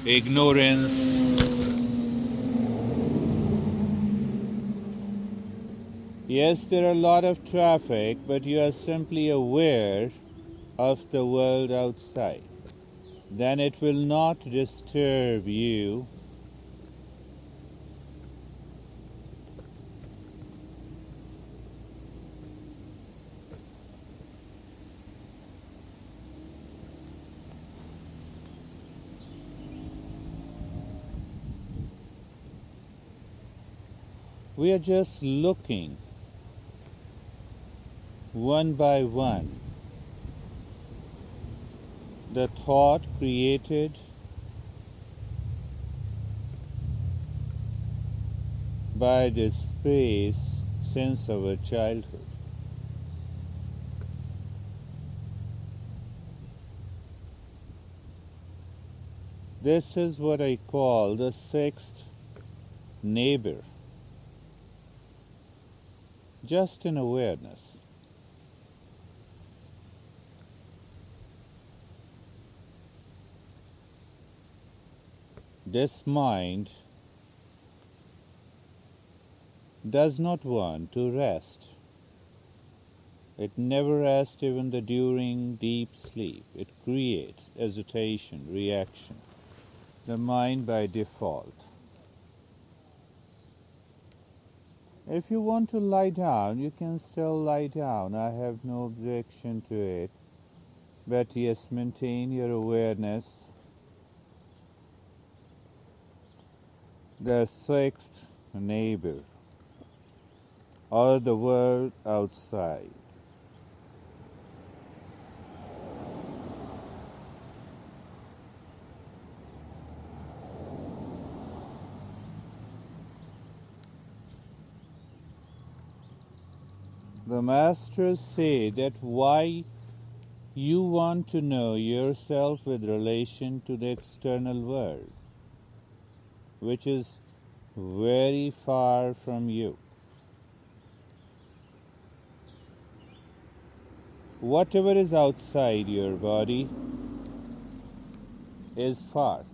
ignorance. Yes, there are a lot of traffic, but you are simply aware of the world outside. Then it will not disturb you. We are just looking one by one. The thought created by this space since our childhood. This is what I call the sixth neighbor, just in awareness. This mind does not want to rest. It never rests even during deep sleep. It creates agitation, reaction. The mind by default. If you want to lie down, you can still lie down. I have no objection to it. But yes, maintain your awareness. The sixth neighbor, or the world outside. The masters say that why you want to know yourself with relation to the external world, which is very far from you. Whatever is outside your body is far.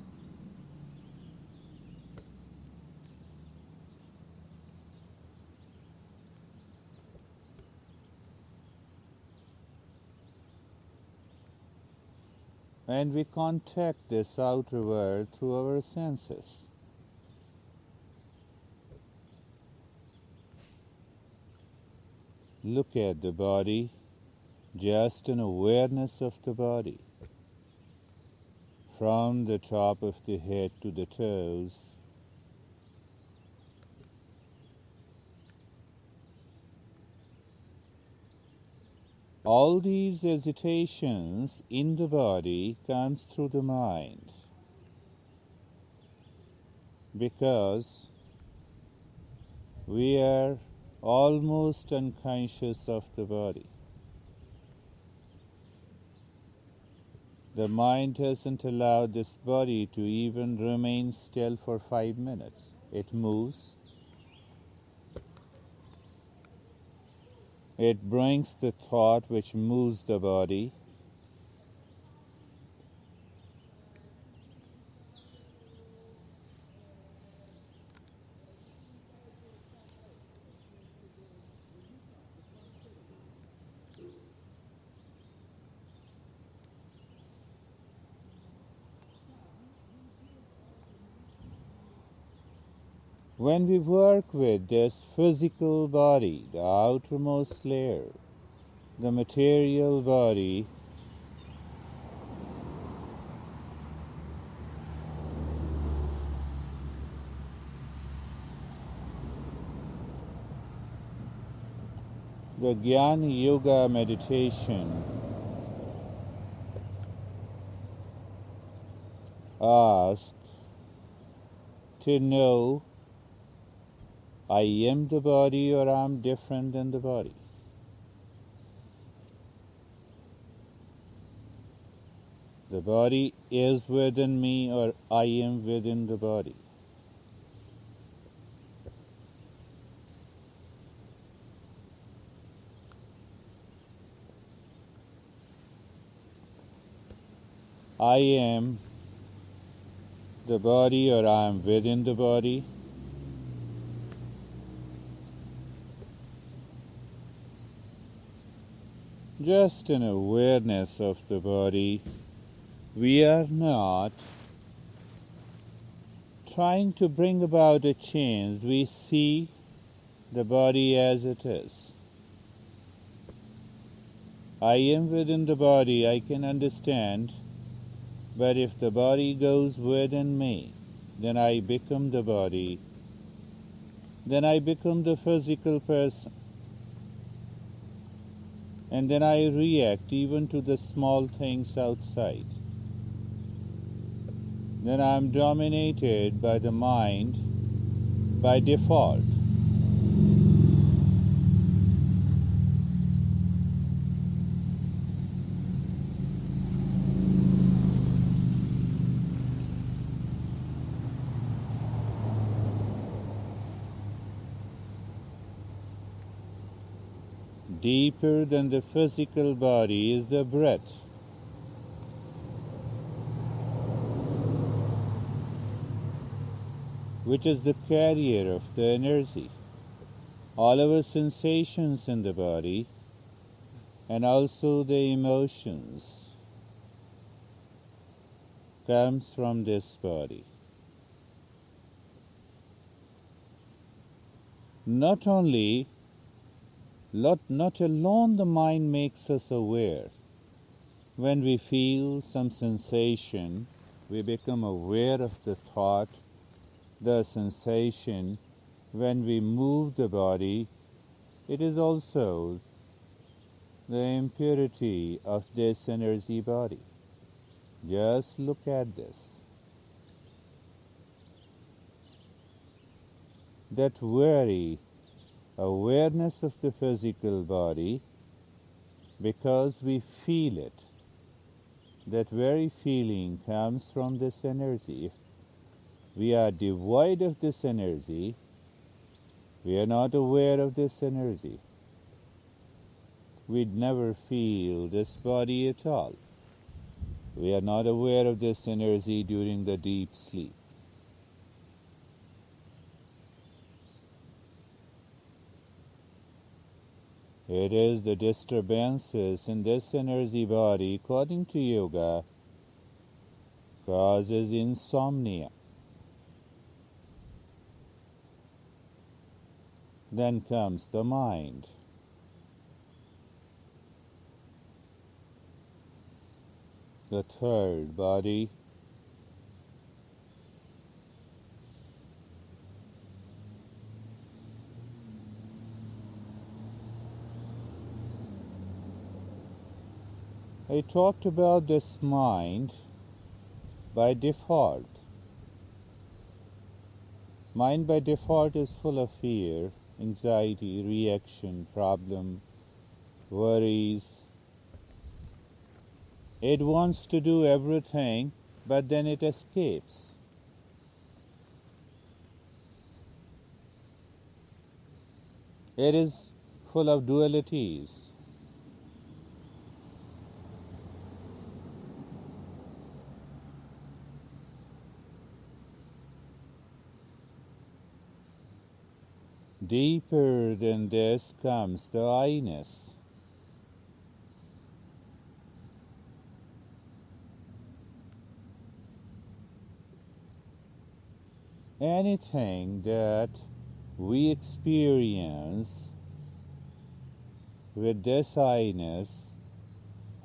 And we contact this outer world through our senses. Look at the body, just an awareness of the body. From the top of the head to the toes. All these hesitations in the body comes through the mind, because we are almost unconscious of the body. The mind hasn't allowed this body to even remain still for 5 minutes. It moves. It brings the thought which moves the body. When we work with this physical body, the outermost layer, the material body, the Jnana Yoga meditation asks to know I am the body or I am different than the body. The body is within me or I am within the body. I am the body or I am within the body. Just an awareness of the body. We are not trying to bring about a change. We see the body as it is. I am within the body, I can understand, but if the body goes within me, then I become the body, then I become the physical person, and then I react even to the small things outside. Then I am dominated by the mind by default. Deeper than the physical body is the breath, which is the carrier of the energy. All our sensations in the body and also the emotions comes from this body. Not alone the mind makes us aware. When we feel some sensation, we become aware of the thought, the sensation. When we move the body, it is also the impurity of this energy body. Just look at this. That very awareness of the physical body, because we feel it, that very feeling comes from this energy. If we are devoid of this energy, we are not aware of this energy, we'd never feel this body at all. We are not aware of this energy during the deep sleep. It is the disturbances in this energy body, according to yoga, causes insomnia. Then comes the mind. The third body, I talked about this mind by default. Mind by default is full of fear, anxiety, reaction, problem, worries. It wants to do everything, but then it escapes. It is full of dualities. Deeper than this comes the I-ness. Anything that we experience with this I-ness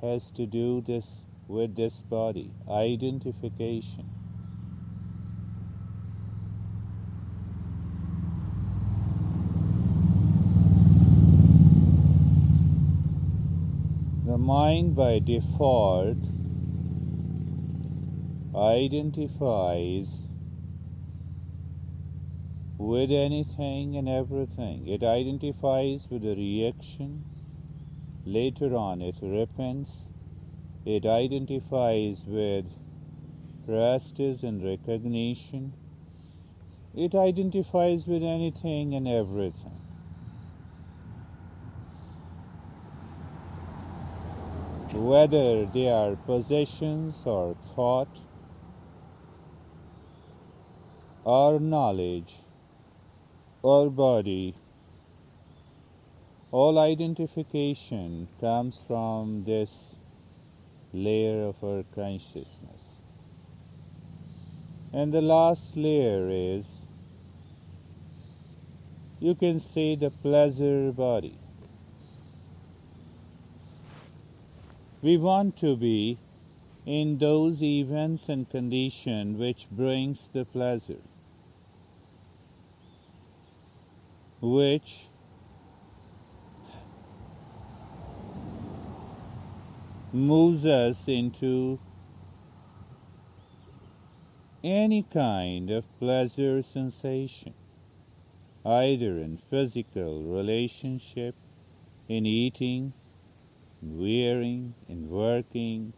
has to do with this body, identification. The mind by default identifies with anything and everything. It identifies with a reaction. Later on it repents. It identifies with practice and recognition. It identifies with anything and everything. Whether they are possessions or thought, our knowledge, our body, all identification comes from this layer of our consciousness. And the last layer is, you can say, the pleasure body. We want to be in those events and conditions which brings the pleasure, which moves us into any kind of pleasure sensation, either in physical relationship, in eating, in wearing, in working,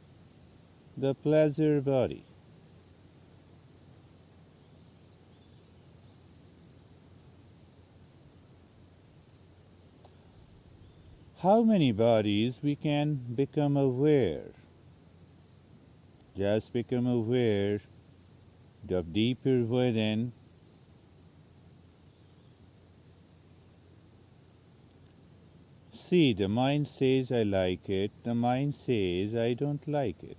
the pleasure body. How many bodies we can become aware? Just become aware of deeper within. See, the mind says I like it, the mind says I don't like it.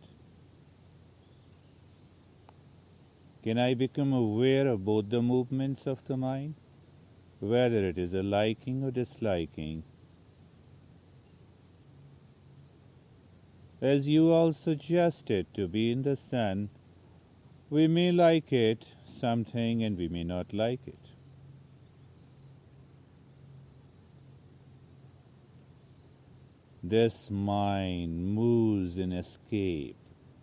Can I become aware of both the movements of the mind, whether it is a liking or disliking? As you all suggested, to be in the sun, we may like it, something, and we may not like it. This mind moves in escape.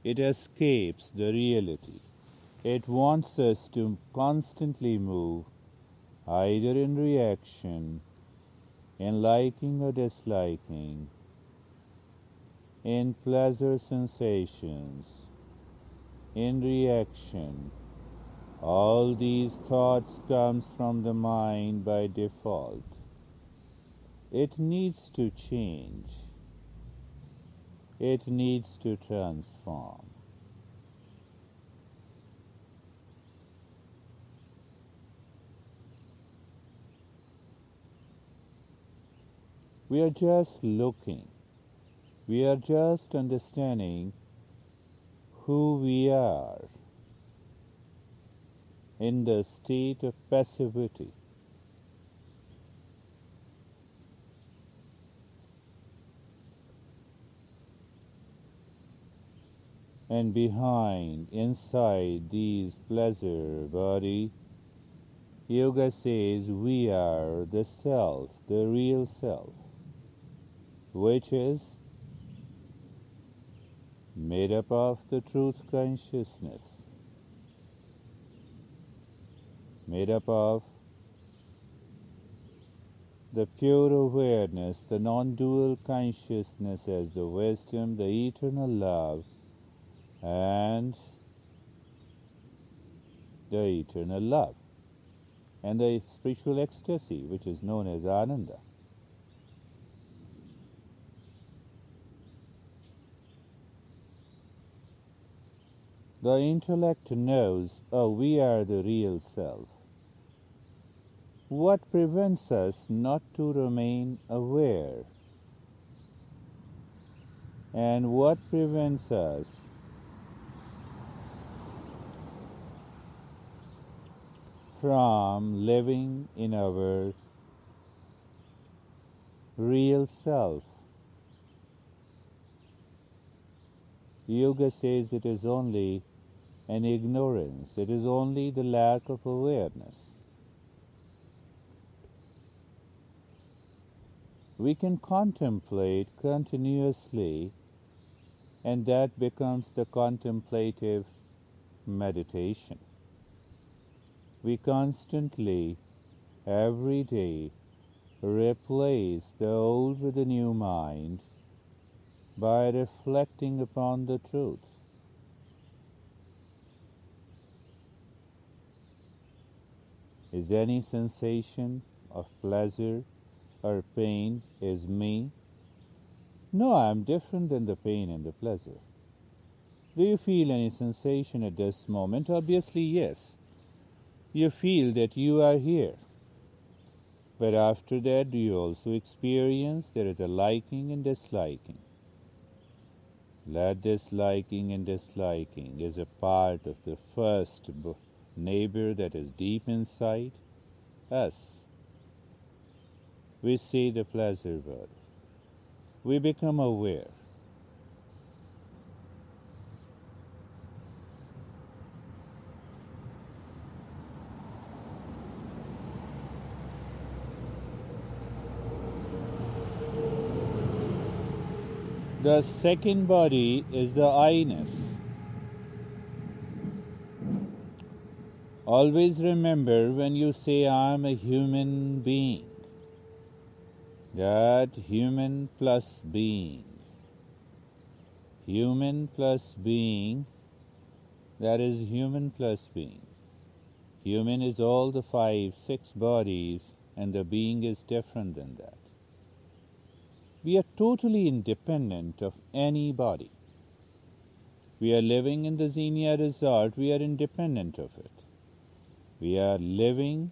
It escapes the reality. It wants us to constantly move, either in reaction, in liking or disliking, in pleasure sensations, in reaction. All these thoughts comes from the mind by default. It needs to change. It needs to transform. We are just looking. We are just understanding who we are in the state of passivity. And behind, inside these pleasure body, Yoga says we are the self, the real self, which is made up of the truth consciousness, made up of the pure awareness, the non-dual consciousness as the wisdom, the eternal love, and the eternal love, and the spiritual ecstasy, which is known as Ananda. The intellect knows, oh, we are the real self. What prevents us not to remain aware? And what prevents us from living in our real self? Yoga says it is only an ignorance, it is only the lack of awareness. We can contemplate continuously, and that becomes the contemplative meditation. We constantly, every day, replace the old with the new mind by reflecting upon the truth. Is any sensation of pleasure or pain is me? No, I am different than the pain and the pleasure. Do you feel any sensation at this moment? Obviously, yes. you feel that you are here. But after that, you also experience there is a liking and disliking. That disliking and disliking is a part of the first neighbor that is deep inside us. We see the pleasure word. We become aware. The second body is the I-ness. Always remember when you say I am a human being, that human plus being. Human plus being, that is human plus being. Human is all the 5, 6 bodies, and the being is different than that. We are totally independent of any body. We are living in the Xenia resort, we are independent of it. We are living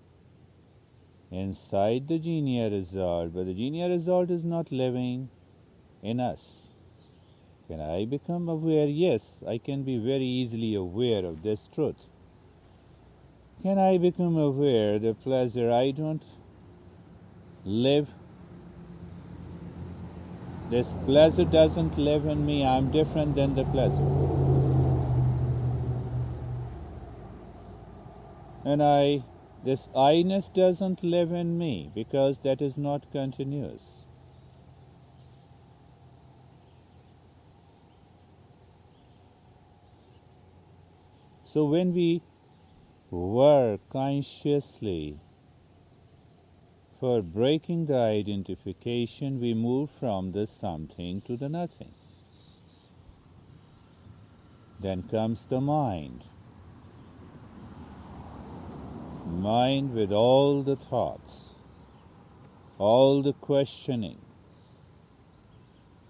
inside the Xenia resort, but the Xenia resort is not living in us. Can I become aware? Yes, I can be very easily aware of this truth. Can I become aware the pleasure I don't live? This pleasure doesn't live in me, I'm different than the pleasure. And this I-ness doesn't live in me because that is not continuous. So when we work consciously for breaking the identification, we move from the something to the nothing. Then comes the mind. Mind with all the thoughts, all the questioning,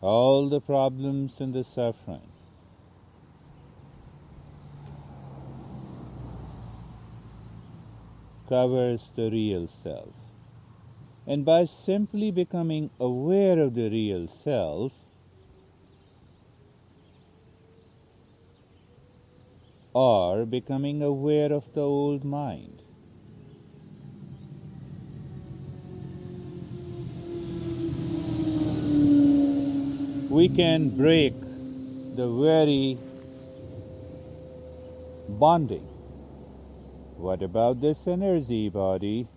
all the problems and the suffering. Covers the real self. And by simply becoming aware of the real self, or becoming aware of the old mind, we can break the very bonding. What about this energy body?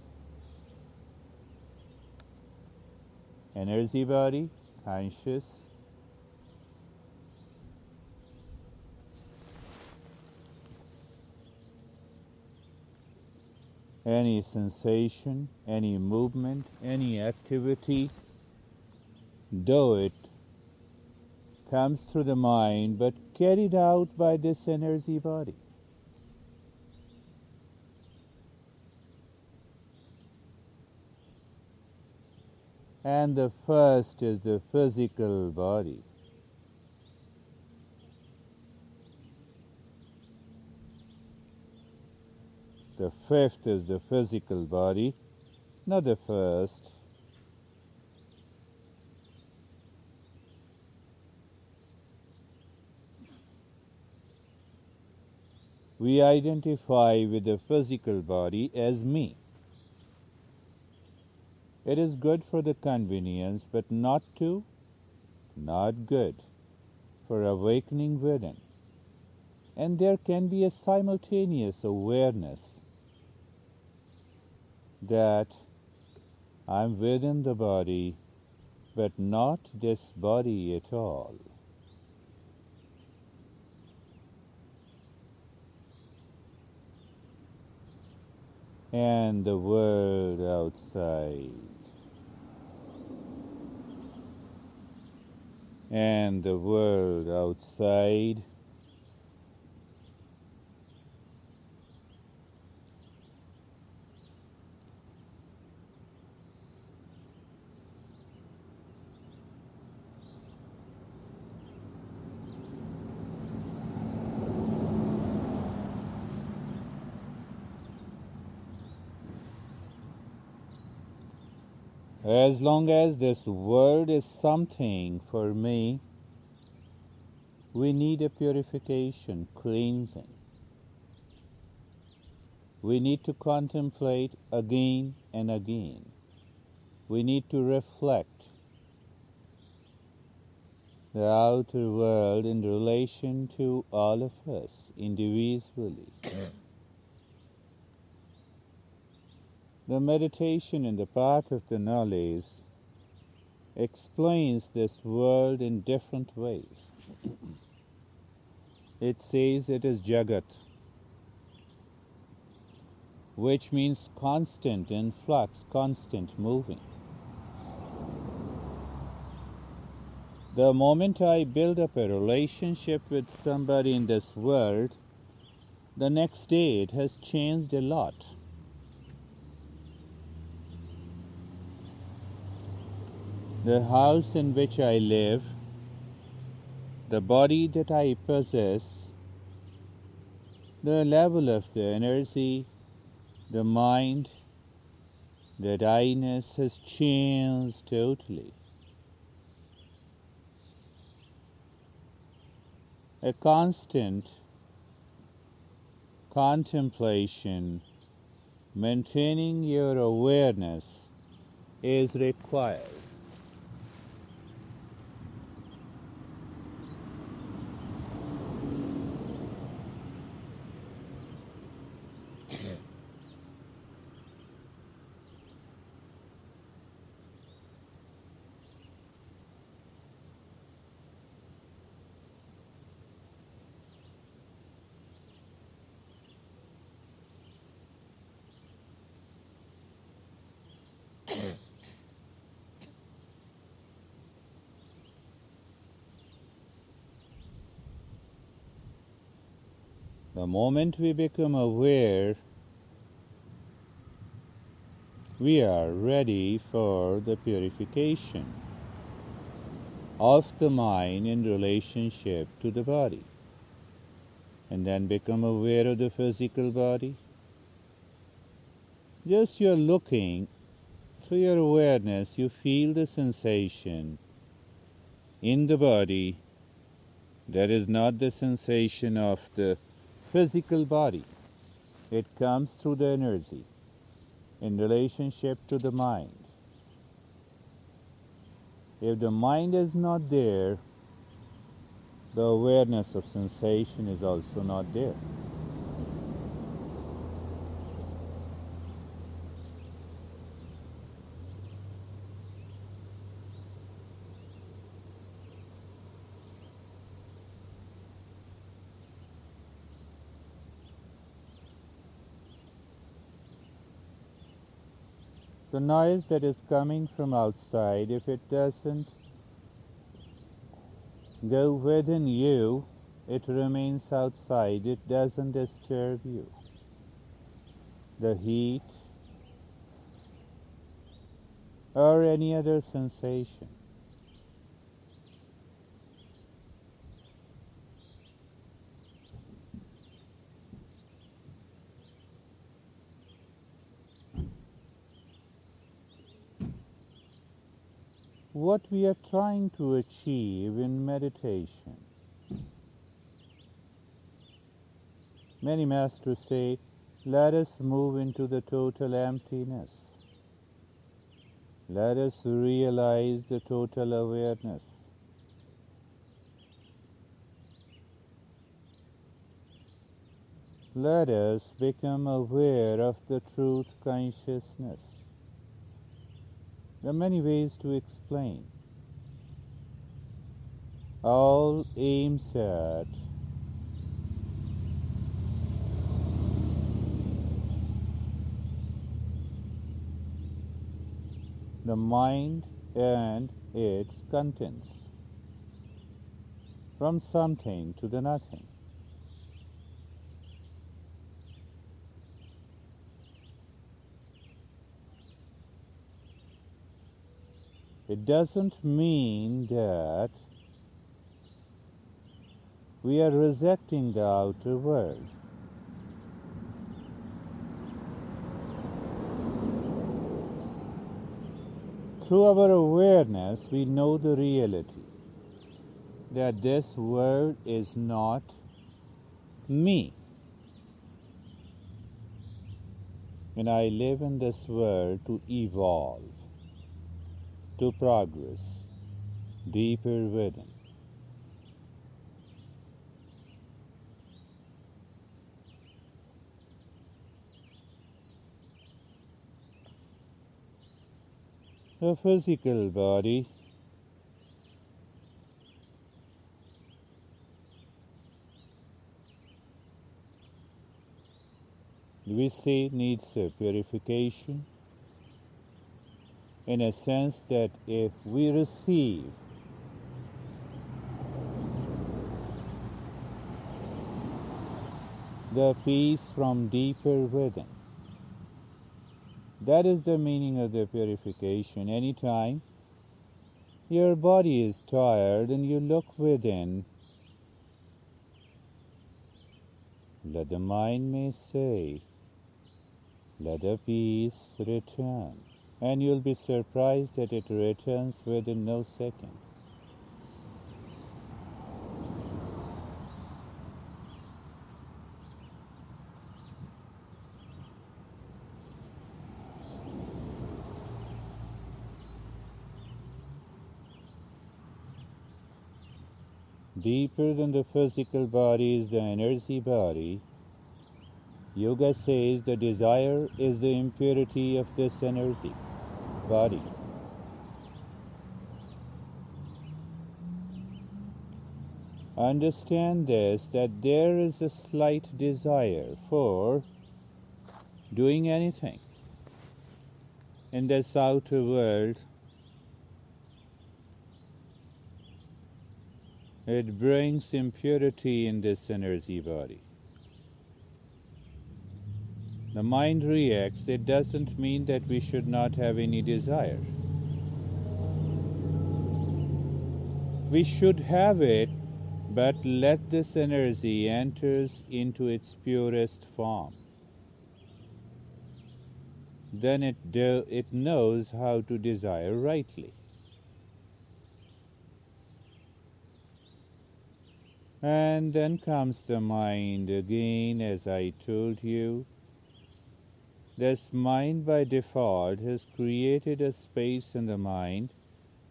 Energy body, conscious. Any sensation, any movement, any activity, though it comes through the mind, but carried out by this energy body. And the first is the physical body. The fifth is the physical body, not the first. We identify with the physical body as me. It is good for the convenience, but not good for awakening within. And there can be a simultaneous awareness that I'm within the body, but not this body at all. And the world outside. And the world outside. As long as this world is something for me, we need a purification, cleansing. We need to contemplate again and again. We need to reflect the outer world in relation to all of us individually. The meditation in the path of the knowledge explains this world in different ways. It says it is Jagat, which means constant in flux, constant moving. The moment I build up a relationship with somebody in this world, the next day it has changed a lot. The house in which I live, the body that I possess, the level of the energy, the mind, that I-ness has changed totally. A constant contemplation, maintaining your awareness is required. The moment we become aware, we are ready for the purification of the mind in relationship to the body. And then become aware of the physical body. Just you're looking through your awareness, you feel the sensation in the body that is not the sensation of the physical body. It comes through the energy in relationship to the mind. If the mind is not there, the awareness of sensation is also not there. The noise that is coming from outside, if it doesn't go within you, it remains outside, it doesn't disturb you. The heat or any other sensation. What we are trying to achieve in meditation. Many masters say, let us move into the total emptiness. Let us realize the total awareness. Let us become aware of the truth consciousness. There are many ways to explain. All aims at the mind and its contents, from something to the nothing. It doesn't mean that we are rejecting the outer world. through our awareness, we know the reality that this world is not me. And I live in this world to evolve, to progress deeper within. The physical body we say needs a purification, in a sense that if we receive the peace from deeper within, that is the meaning of the purification. Anytime your body is tired and you look within, let the mind may say, let the peace return. And you'll be surprised that it returns within no second. Deeper than the physical body is the energy body. Yoga says the desire is the impurity of this energy body. Understand this, that there is a slight desire for doing anything in this outer world. It brings impurity in this energy body. The mind reacts. It doesn't mean that we should not have any desire. We should have it, but let this energy enters into its purest form. Then it knows how to desire rightly. And then comes the mind again, as I told you. This mind by default has created a space in the mind.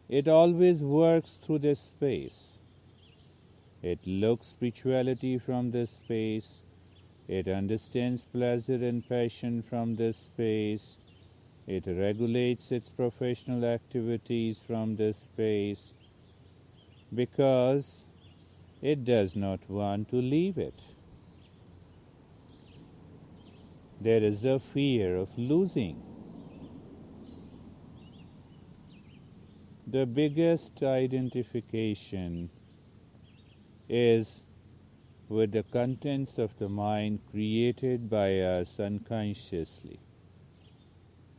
It always works through this space. It looks spirituality from this space. It understands pleasure and passion from this space. It regulates its professional activities from this space, because it does not want to leave it. There is a fear of losing. The biggest identification is with the contents of the mind created by us unconsciously.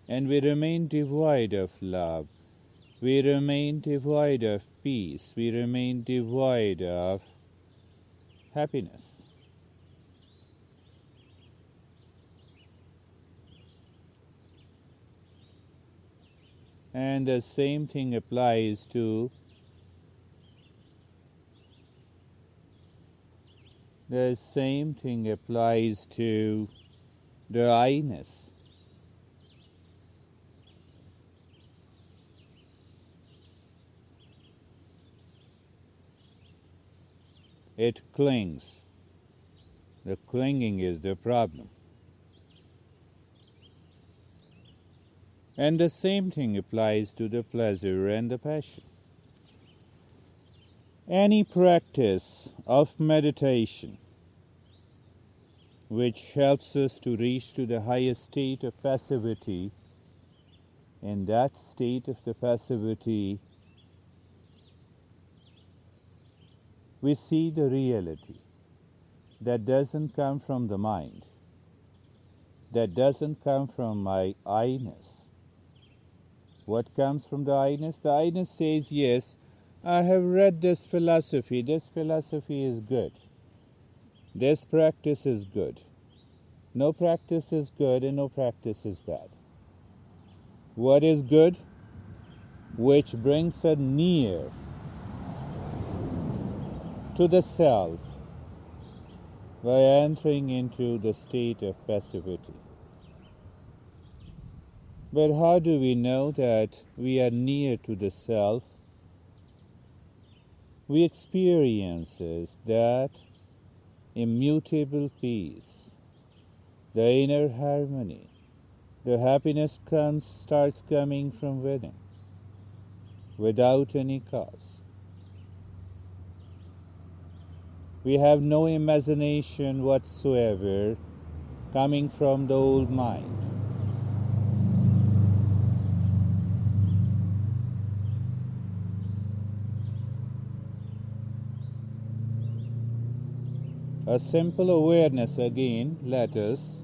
And we remain devoid of love. We remain devoid of peace. We remain devoid of happiness. And the same thing applies to the I-ness. It clings. The clinging is the problem. And the same thing applies to the pleasure and the passion. Any practice of meditation which helps us to reach to the highest state of passivity, in that state of the passivity, we see the reality that doesn't come from the mind, that doesn't come from my I-ness. What comes from the I-ness? The I-ness says, yes, I have read this philosophy. This philosophy is good. This practice is good. No practice is good and no practice is bad. What is good? which brings us near to the self by entering into the state of passivity. But how do we know that we are near to the self? We experience that immutable peace, the inner harmony. The happiness starts coming from within, without any cause. We have no imagination whatsoever coming from the old mind. A simple awareness again, let us,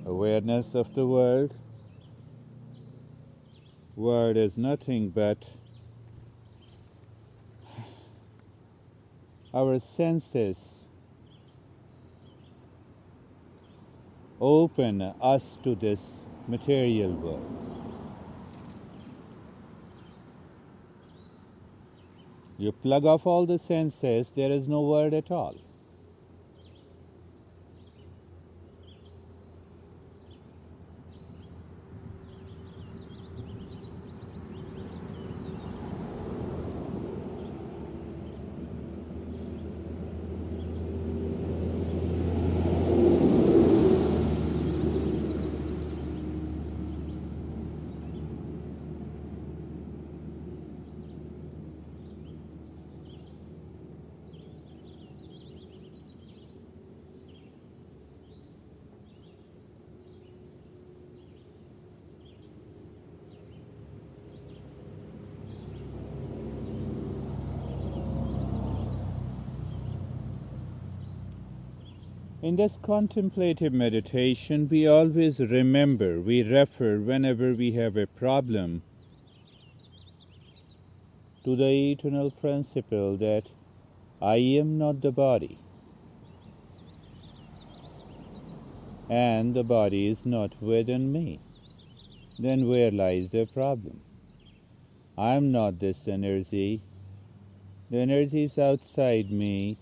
awareness of the world. World is nothing but our senses open us to this material world. You plug off all the senses, there is no world at all. In this contemplative meditation, we always remember, we refer whenever we have a problem to the eternal principle that I am not the body, and the body is not within me. Then where lies the problem? I am not this energy. The energy is outside me.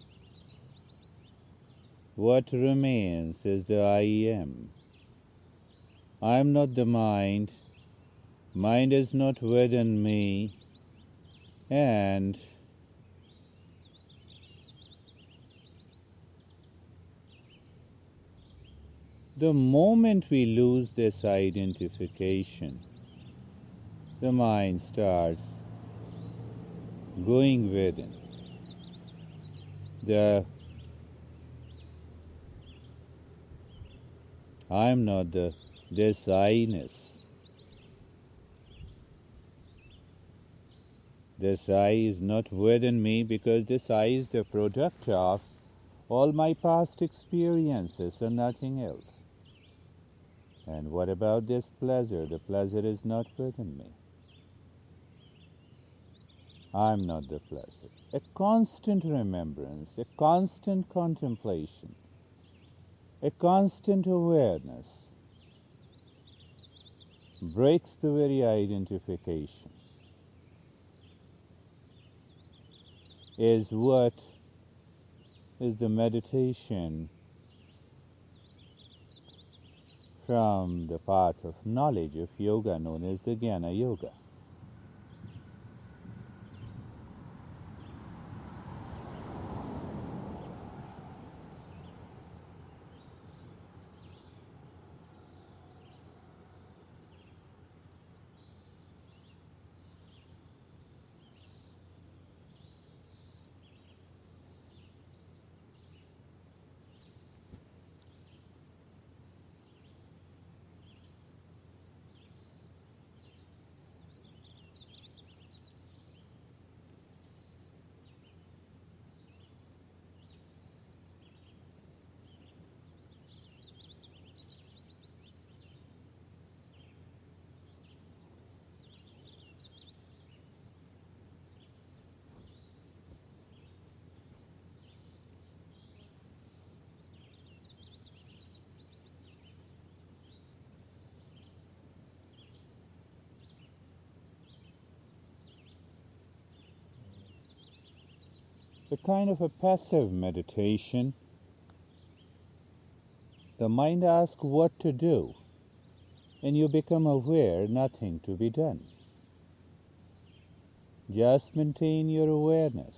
What remains is the I am. I am not the mind. Mind is not within me. And the moment we lose this identification, the mind starts going within. I am not this I-ness. This I is not within me because this I is the product of all my past experiences and nothing else. And what about this pleasure? The pleasure is not within me. I am not the pleasure. A constant remembrance, a constant contemplation, a constant awareness breaks the very identification, is what is the meditation from the path of knowledge of yoga known as the Jnana Yoga. a kind of a passive meditation. The mind asks what to do, and you become aware nothing to be done. Just maintain your awareness.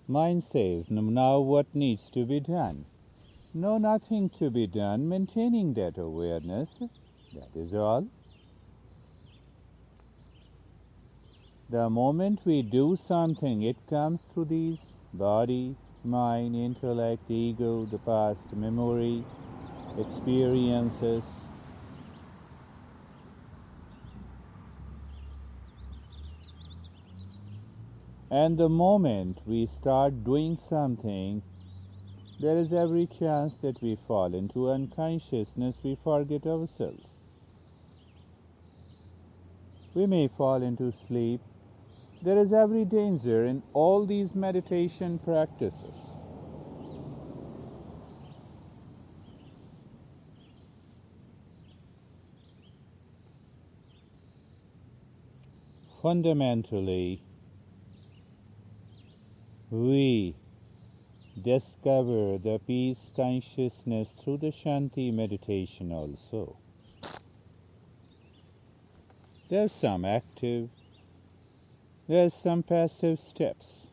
Mind says, now what needs to be done? No, nothing to be done. Maintaining that awareness, that is all. The moment we do something, it comes through these body, mind, intellect, ego, the past, memory, experiences. And the moment we start doing something, there is every chance that we fall into unconsciousness, we forget ourselves. We may fall into sleep. There is every danger in all these meditation practices. Fundamentally, we discover the peace consciousness through the Shanti meditation also. There's some active, there's some passive steps.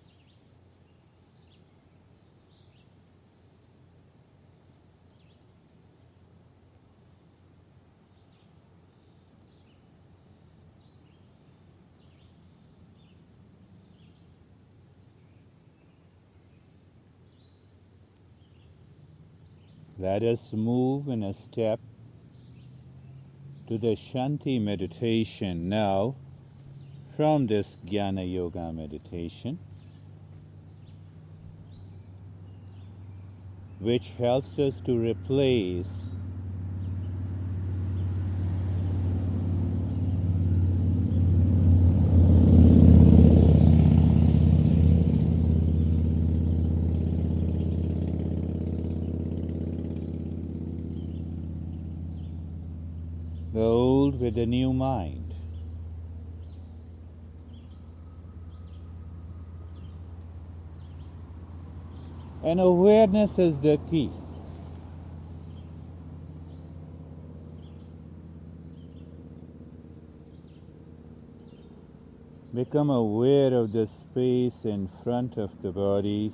Let us move in a step to the Shanti meditation now from this Jnana Yoga meditation, which helps us to replace the old with the new mind. And awareness is the key. Become aware of the space in front of the body.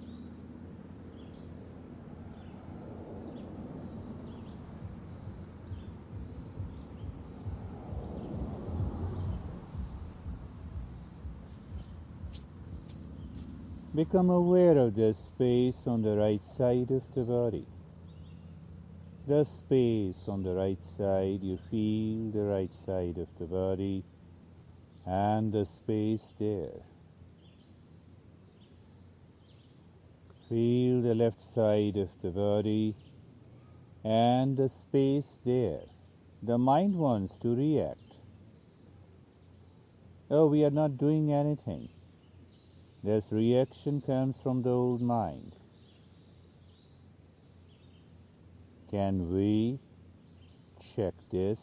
Become aware of the space on the right side of the body. The space on the right side, you feel the right side of the body and the space there. Feel the left side of the body and the space there. The mind wants to react. Oh, we are not doing anything. This reaction comes from the old mind. Can we check this?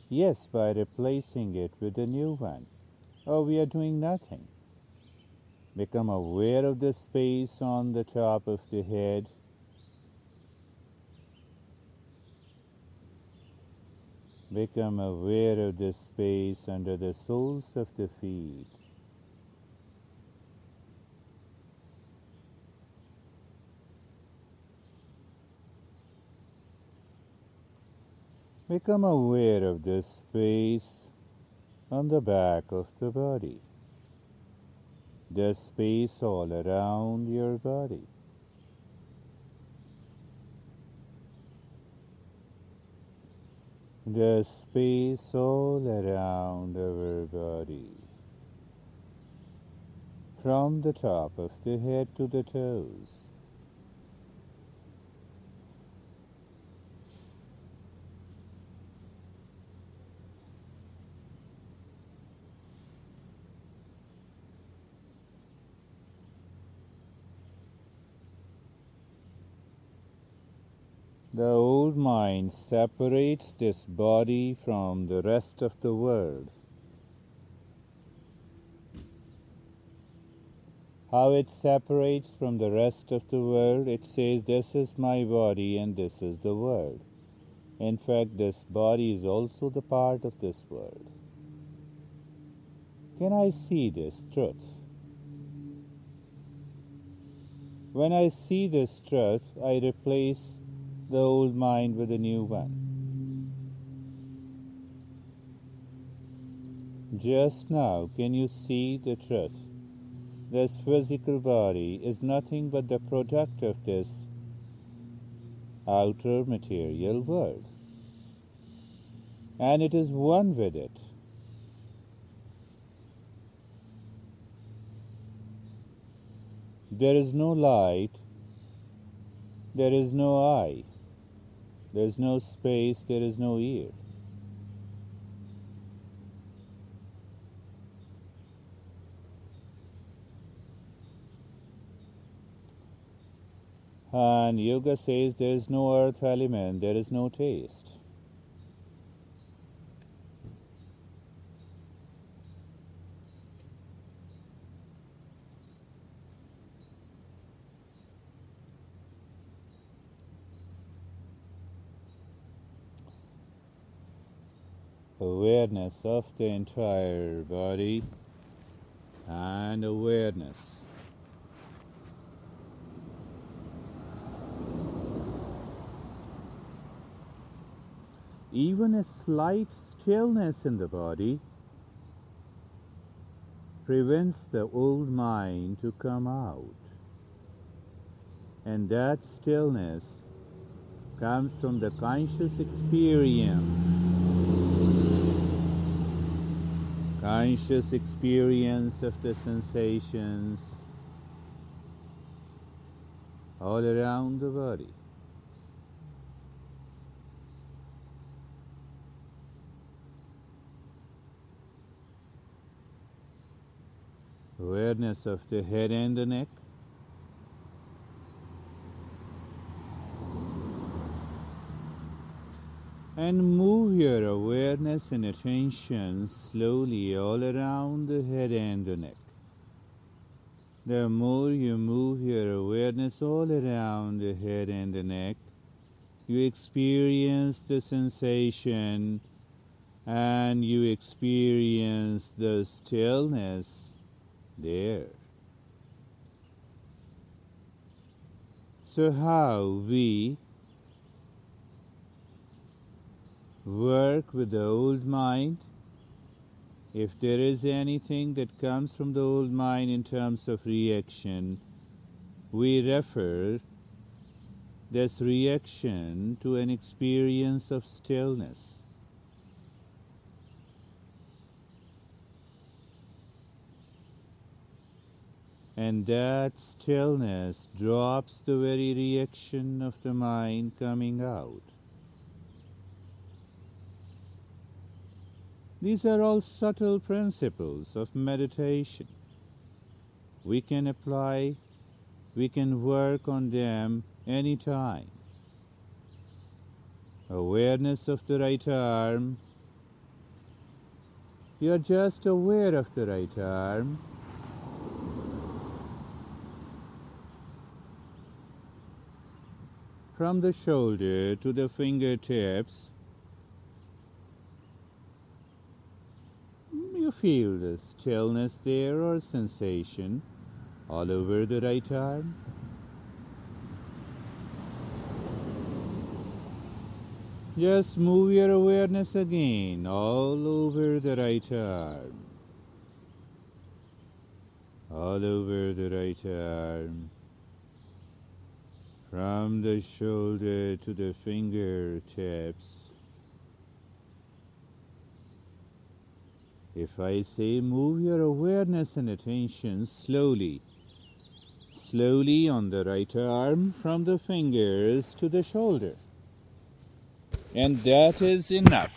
Yes, by replacing it with a new one. Oh, we are doing nothing. Become aware of the space on the top of the head. Become aware of the space under the soles of the feet. Become aware of the space on the back of the body, the space all around your body. The space all around our body, from the top of the head to the toes. The old mind separates this body from the rest of the world. how it separates from the rest of the world. It says, this is my body and this is the world. In fact, this body is also the part of this world. Can I see this truth? When I see this truth, I replace the old mind with a new one. Just now, can you see the truth? This physical body is nothing but the product of this outer material world, and it is one with it. There is no light, there is no eye, there is no space, there is no ear. And yoga says there is no earth element, there is no taste. Awareness of the entire body and awareness. Even a slight stillness in the body prevents the old mind to come out. And that stillness comes from the conscious experience of the sensations all around the body. Awareness of the head and the neck. And move your awareness and attention slowly all around the head and the neck. The more you move your awareness all around the head and the neck, you experience the sensation and you experience the stillness there. So how we work with the old mind, if there is anything that comes from the old mind in terms of reaction, we refer this reaction to an experience of stillness. And that stillness drops the very reaction of the mind coming out. These are all subtle principles of meditation. We can apply, we can work on them anytime. Awareness of the right arm. You are just aware of the right arm. From the shoulder to the fingertips, you feel the stillness there or sensation all over the right arm. Just move your awareness again all over the right arm. All over the right arm. From the shoulder to the fingertips. If I say move your awareness and attention slowly, slowly on the right arm from the fingers to the shoulder. And that is enough.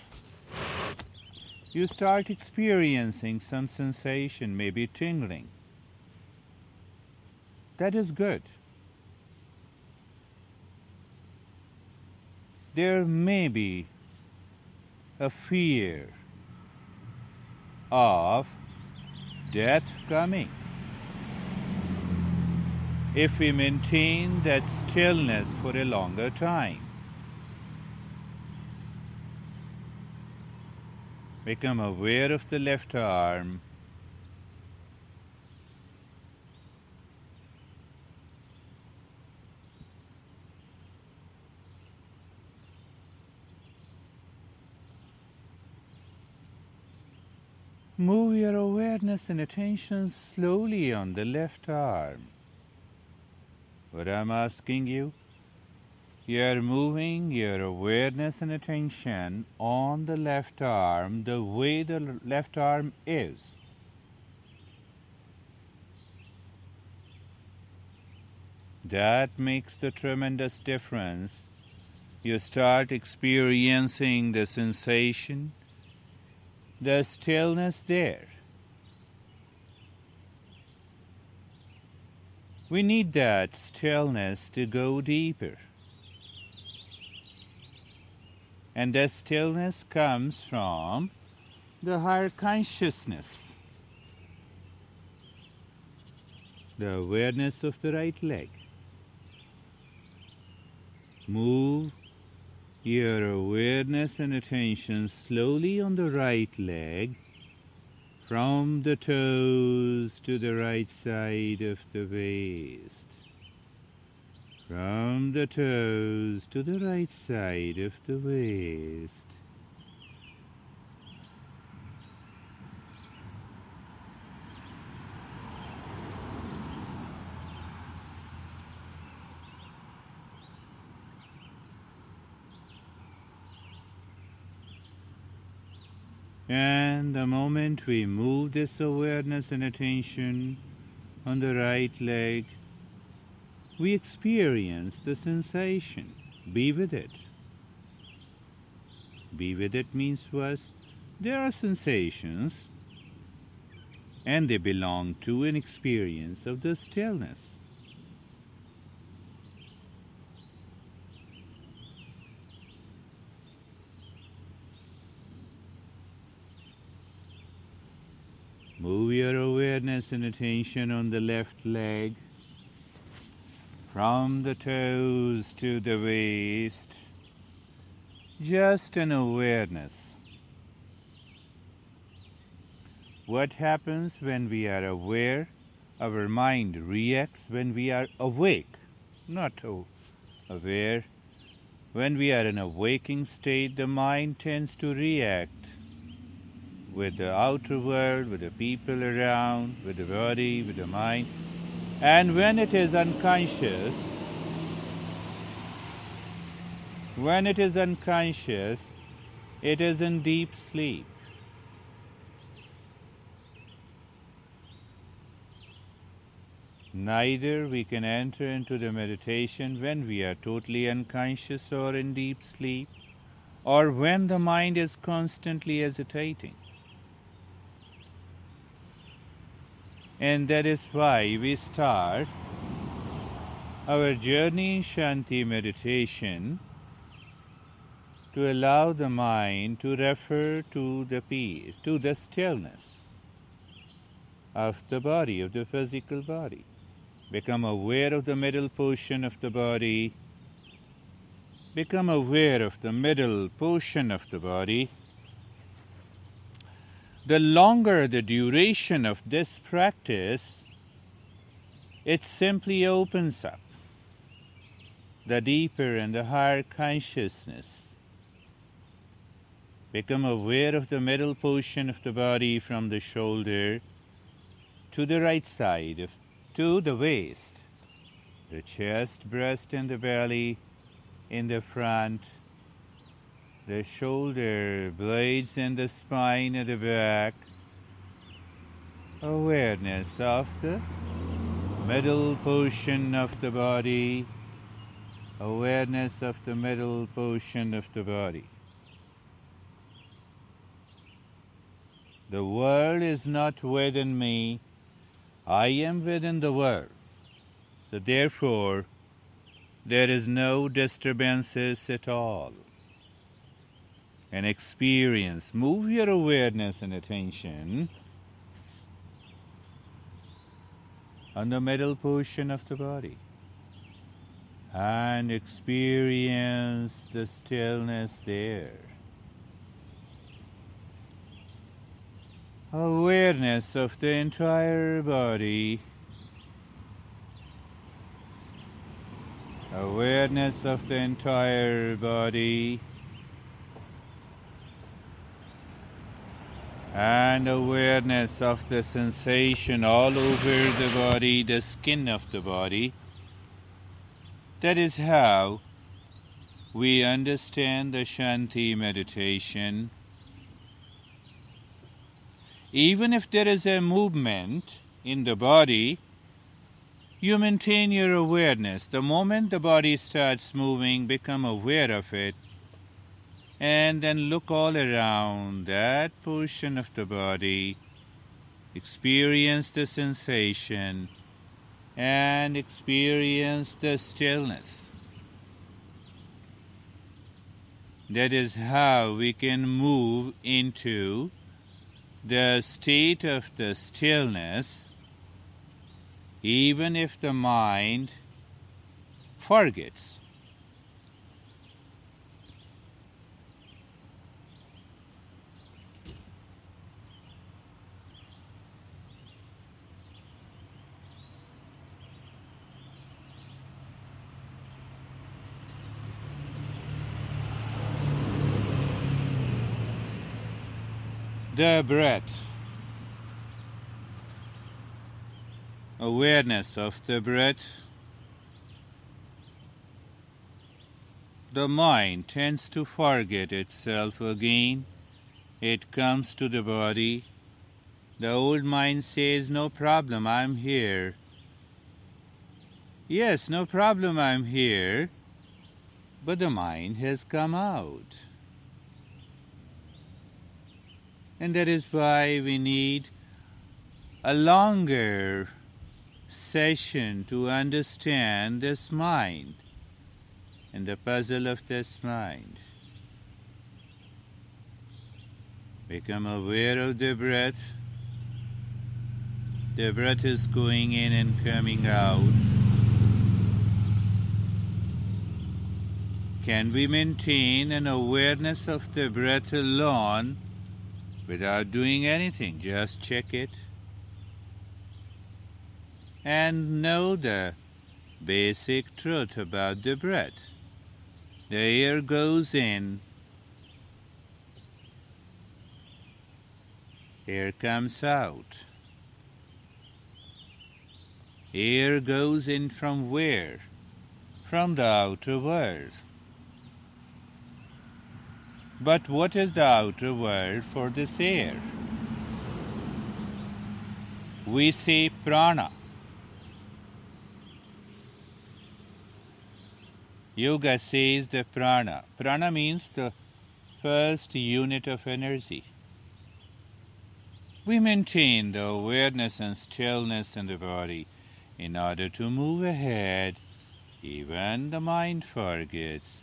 You start experiencing some sensation, maybe tingling. That is good. There may be a fear of death coming. if we maintain that stillness for a longer time. Become aware of the left arm. Move your awareness and attention slowly on the left arm. What I'm asking you, you're moving your awareness and attention on the left arm the way the left arm is. That makes the tremendous difference. You start experiencing the sensation, the stillness there. We need that stillness to go deeper. And that stillness comes from the higher consciousness, the awareness of the right leg. Move your awareness and attention slowly on the right leg, from the toes to the right side of the waist. From the toes to the right side of the waist. And the moment we move this awareness and attention on the right leg, we experience the sensation. Be with it. Be with it means was there are sensations and they belong to an experience of the stillness. Move your awareness and attention on the left leg, from the toes to the waist, just an awareness. What happens when we are aware? Our mind reacts when we are awake, not aware. When we are in a waking state, the mind tends to react with the outer world, with the people around, with the body, with the mind. And when it is unconscious, it is in deep sleep. Neither we can enter into the meditation when we are totally unconscious or in deep sleep, or when the mind is constantly hesitating. And that is why we start our journey in Shanti meditation to allow the mind to refer to the peace, to the stillness of the body, of the physical body. Become aware of the middle portion of the body. Become aware of the middle portion of the body. The longer the duration of this practice, it simply opens up the deeper and the higher consciousness. Become aware of the middle portion of the body, from the shoulder to the right side, to the waist, the chest, breast, and the belly in the front, the shoulder blades and the spine at the back. Awareness of the middle portion of the body. Awareness of the middle portion of the body. The world is not within me. I am within the world. So therefore, there is no disturbances at all. An experience. Move your awareness and attention on the middle portion of the body, and experience the stillness there. Awareness of the entire body, awareness of the entire body, and awareness of the sensation all over the body, the skin of the body. That is how we understand the Shanti meditation. Even if there is a movement in the body, you maintain your awareness. The moment the body starts moving, become aware of it, and then look all around that portion of the body, experience the sensation, and experience the stillness. That is how we can move into the state of the stillness, even if the mind forgets. The breath, awareness of the breath. The mind tends to forget itself again. It comes to the body. The old mind says, no problem, I'm here. Yes, no problem, I'm here. But the mind has come out. And that is why we need a longer session to understand this mind and the puzzle of this mind. Become aware of the breath. The breath is going in and coming out. Can we maintain an awareness of the breath alone without doing anything? Just check it and know the basic truth about the breath. The air goes in, air comes out. Air goes in from where? From the outer world. But what is the outer world for this air? We say prana. Yoga says the prana. Prana means the first unit of energy. We maintain the awareness and stillness in the body in order to move ahead. Even the mind forgets.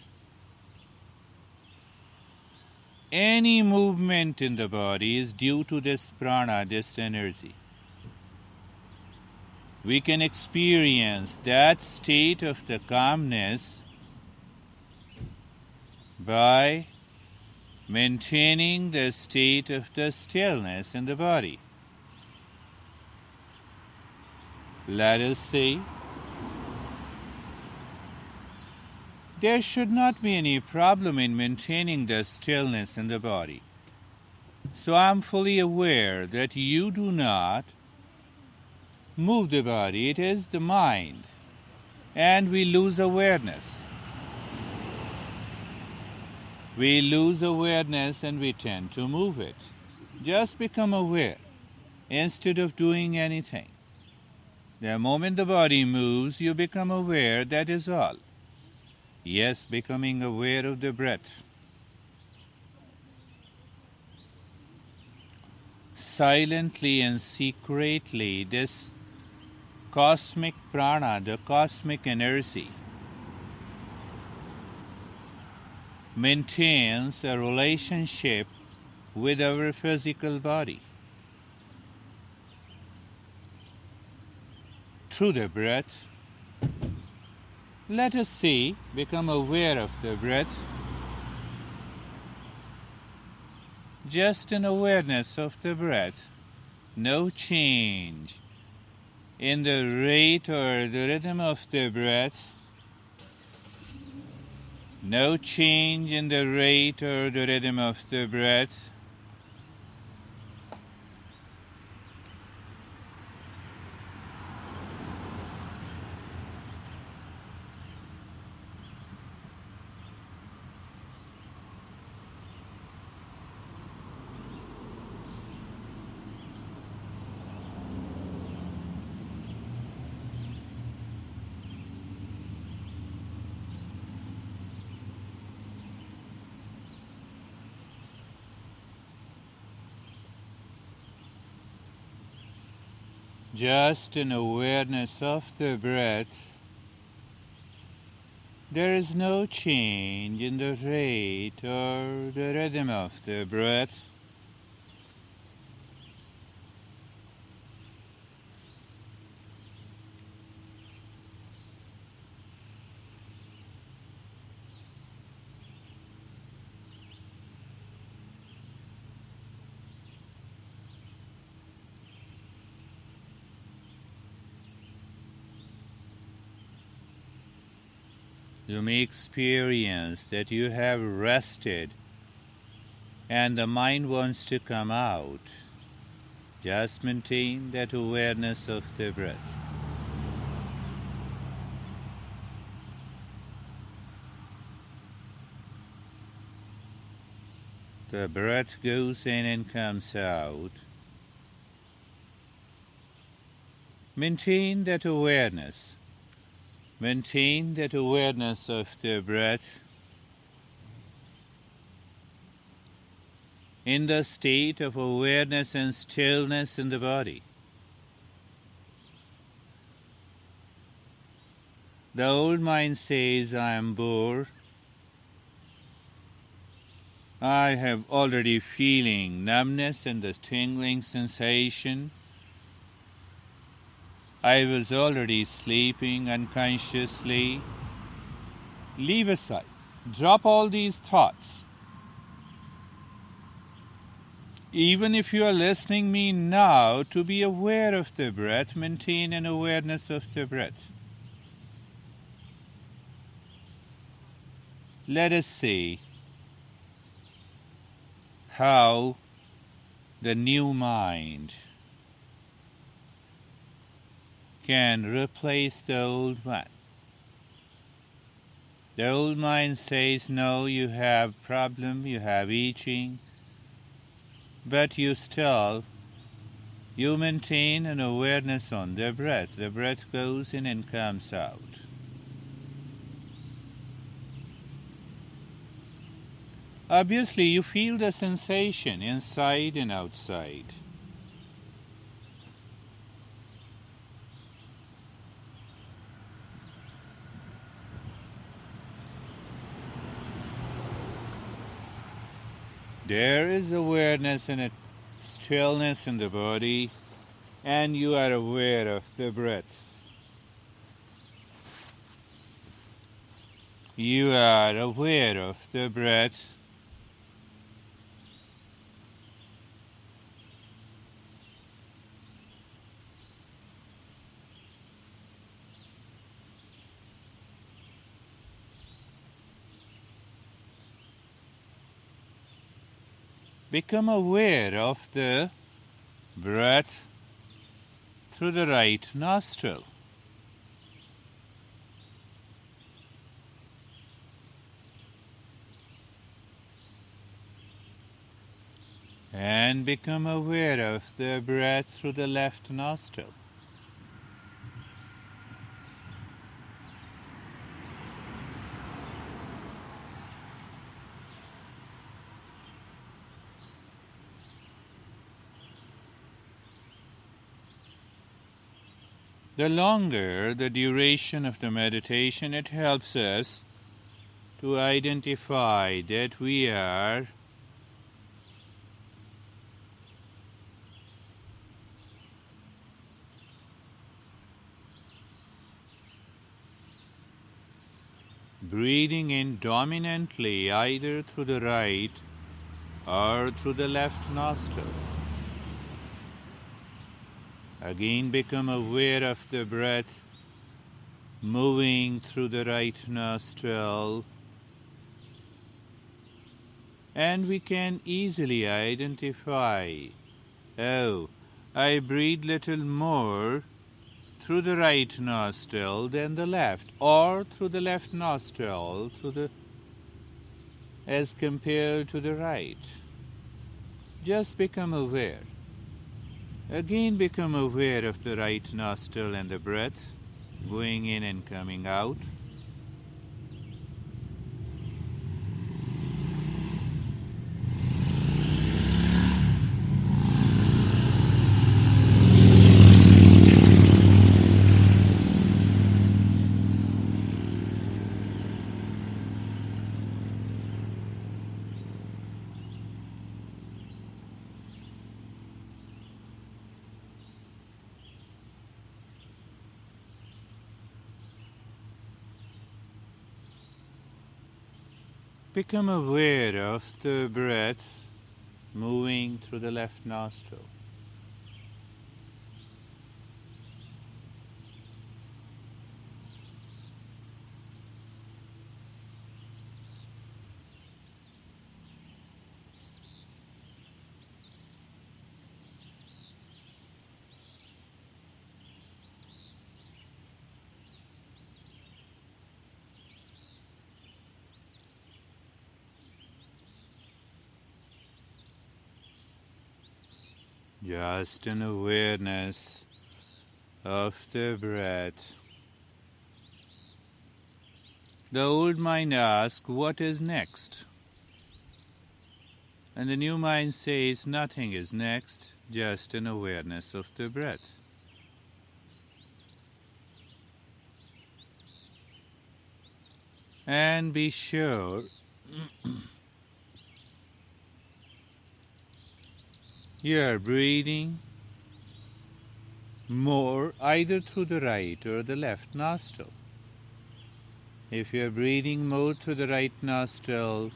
Any movement in the body is due to this prana, this energy. We can experience that state of the calmness by maintaining the state of the stillness in the body. Let us say, there should not be any problem in maintaining the stillness in the body. So I am fully aware that you do not move the body, it is the mind, and we lose awareness. We lose awareness and we tend to move it. Just become aware instead of doing anything. The moment the body moves, you become aware, that is all. Yes, becoming aware of the breath. Silently and secretly, this cosmic prana, the cosmic energy, maintains a relationship with our physical body. through the breath. Let us see, become aware of the breath. Just an awareness of the breath. No change in the rate or the rhythm of the breath. No change in the rate or the rhythm of the breath. Just an awareness of the breath. There is no change in the rate or the rhythm of the breath. You may experience that you have rested and the mind wants to come out. Just maintain that awareness of the breath. The breath goes in and comes out. Maintain that awareness. Maintain that awareness of the breath in the state of awareness and stillness in the body. The old mind says, I am bored. I have already feeling numbness and the tingling sensation. I was already sleeping unconsciously. Leave aside. Drop all these thoughts. Even if you are listening me now, to be aware of the breath, maintain an awareness of the breath. Let us see how the new mind can replace the old one. The old mind says, no, you have problem, you have itching, but you maintain an awareness on the breath. The breath goes in and comes out. Obviously, you feel the sensation inside and outside. There is awareness and a stillness in the body, and you are aware of the breath. You are aware of the breath. Become aware of the breath through the right nostril. And become aware of the breath through the left nostril. The longer the duration of the meditation, it helps us to identify that we are breathing in dominantly either through the right or through the left nostril. Again become aware of the breath moving through the right nostril, and we can easily identify, oh, I breathe little more through the right nostril than the left, or through the left nostril as compared to the right. Just become aware. Again become aware of the right nostril and the breath going in and coming out. Become aware of the breath moving through the left nostril. Just an awareness of the breath. The old mind asks, what is next? And the new mind says, nothing is next, just an awareness of the breath. And be sure you are breathing more either through the right or the left nostril. If you are breathing more through the right nostril,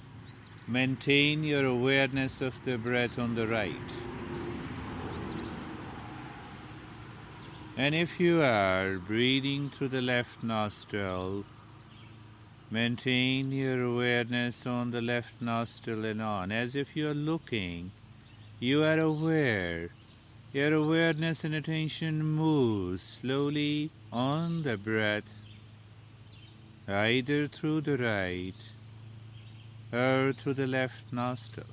maintain your awareness of the breath on the right. And if you are breathing through the left nostril, maintain your awareness on the left nostril and on, as if you are looking. You are aware. Your awareness and attention moves slowly on the breath, either through the right or through the left nostril.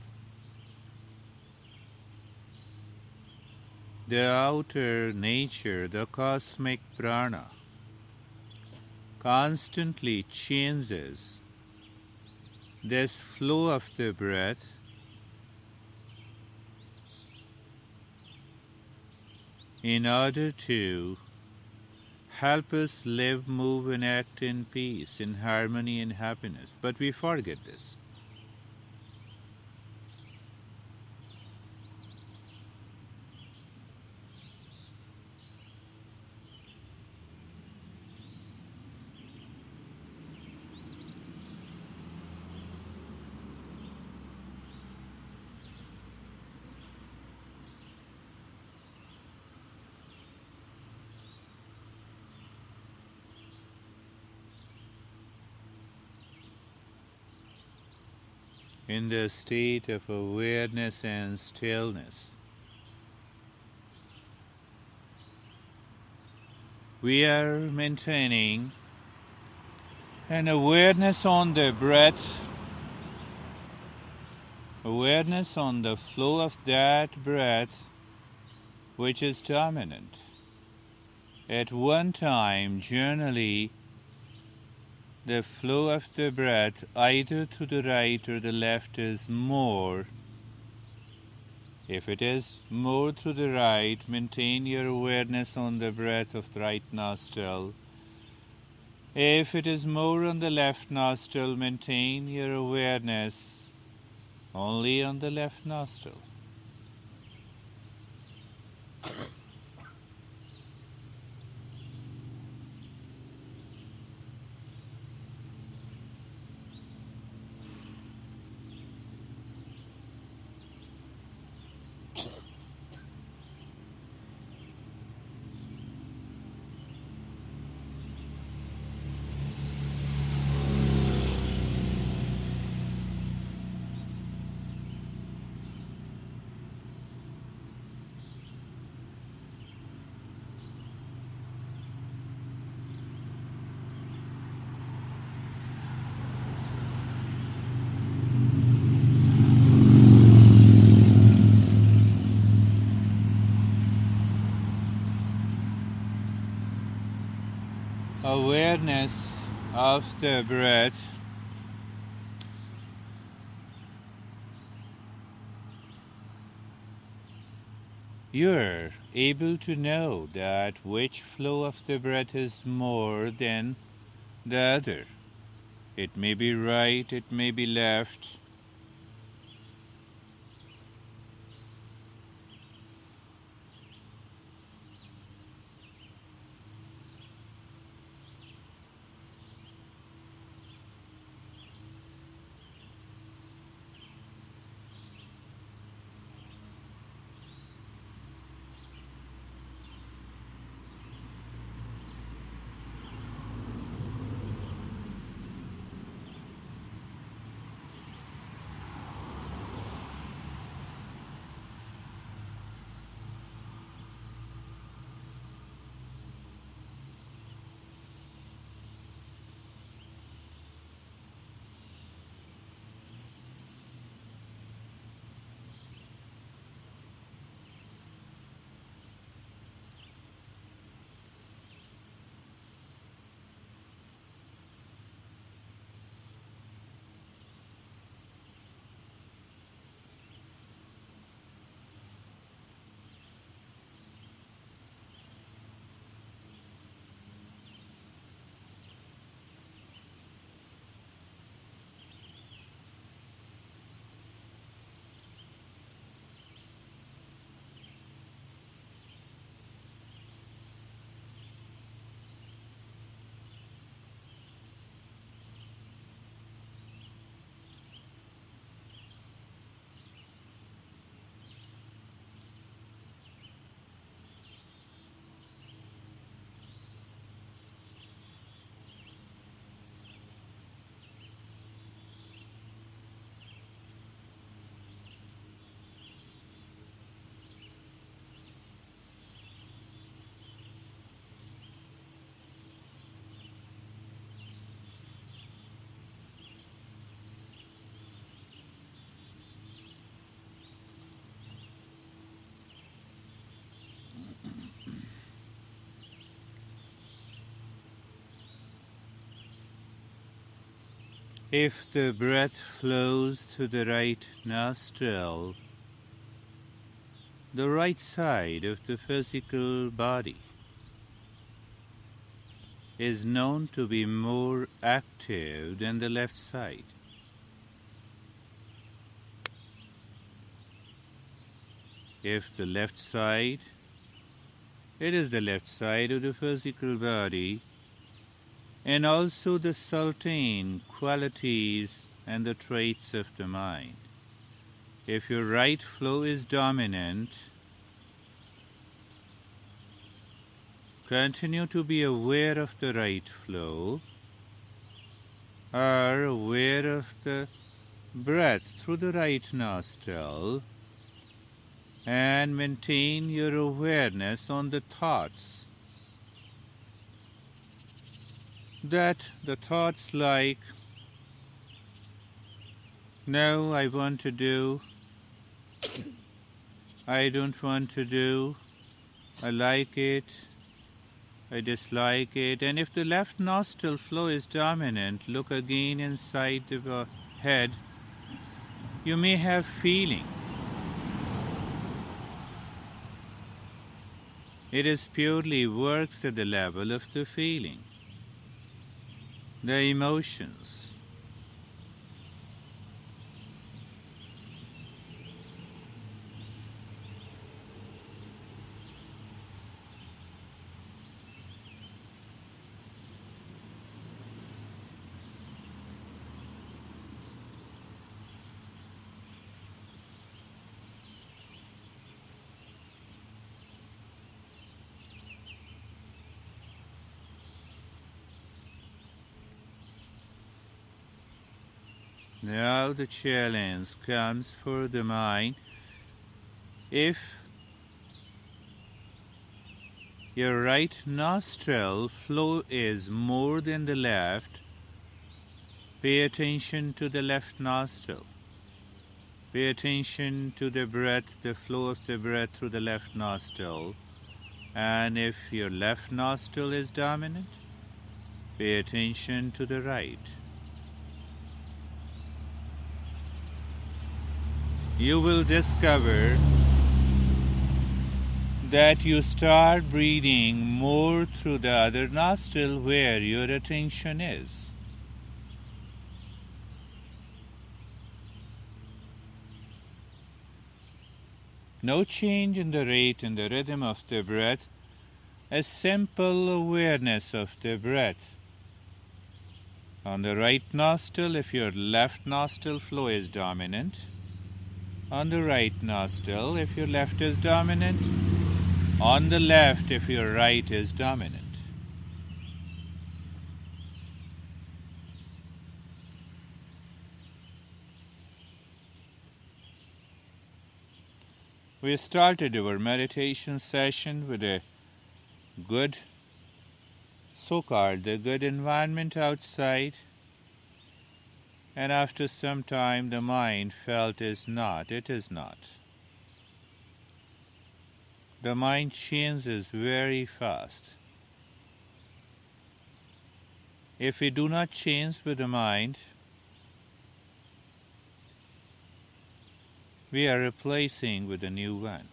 The outer nature, the cosmic prana, constantly changes this flow of the breath in order to help us live, move, and act in peace, in harmony and happiness. But we forget this. In the state of awareness and stillness, we are maintaining an awareness on the breath, awareness on the flow of that breath which is dominant. At one time, generally, the flow of the breath, either to the right or the left, is more. If it is more to the right, maintain your awareness on the breath of the right nostril. If it is more on the left nostril, maintain your awareness only on the left nostril. awareness of the breath, you're able to know that which flow of the breath is more than the other. It may be right, it may be left. If the breath flows to the right nostril, the right side of the physical body is known to be more active than the left side. If the left side, it is the left side of the physical body, and also the sultane qualities and the traits of the mind. If your right flow is dominant, continue to be aware of the right flow, or aware of the breath through the right nostril, and maintain your awareness on the thoughts. That the thoughts like, no, I want to do, I don't want to do, I like it, I dislike it. And if the left nostril flow is dominant, look again inside the head. You may have feeling. It is purely works at the level of the feeling, the emotions. Now the challenge comes for the mind. If your right nostril flow is more than the left, pay attention to the left nostril. Pay attention to the breath, the flow of the breath through the left nostril. And if your left nostril is dominant, Pay attention to the right. You will discover that you start breathing more through the other nostril where your attention is. No change in the rate and the rhythm of the breath, a simple awareness of the breath. On the right nostril, if your left nostril flow is dominant. On the right nostril, if your left is dominant. On the left, if your right is dominant. We started our meditation session with a good, so-called, a good environment outside, and after some time the mind felt it is not. The mind changes very fast. If we do not change with the mind, we are replacing with a new one.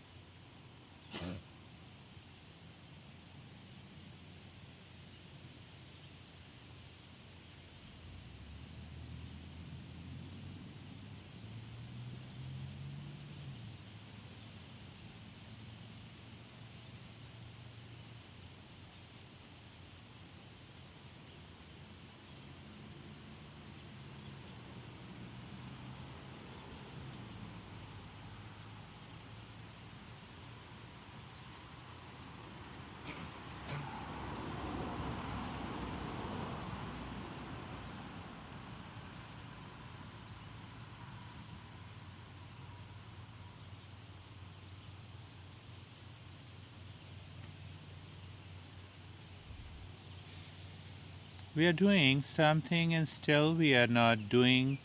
We are doing something and still we are not doing.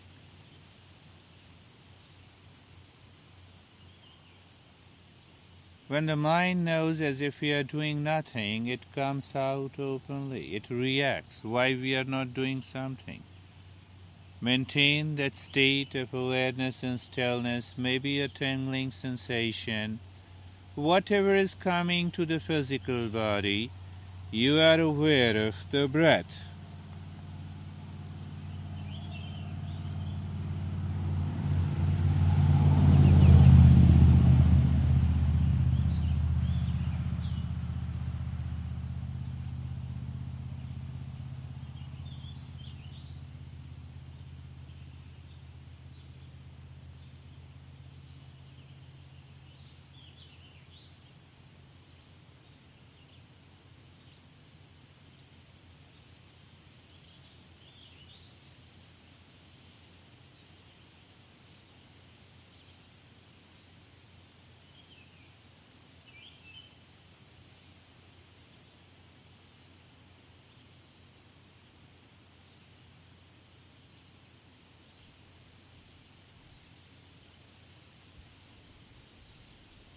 When the mind knows as if we are doing nothing, it comes out openly. It reacts why we are not doing something. Maintain that state of awareness and stillness, maybe a tingling sensation. Whatever is coming to the physical body, you are aware of the breath.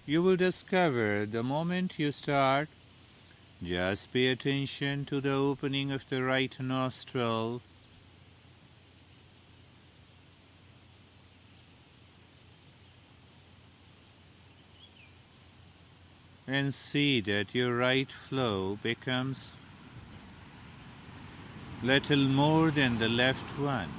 You will discover the moment you start, just pay attention to the opening of the right nostril. And see that your right flow becomes little more than the left one.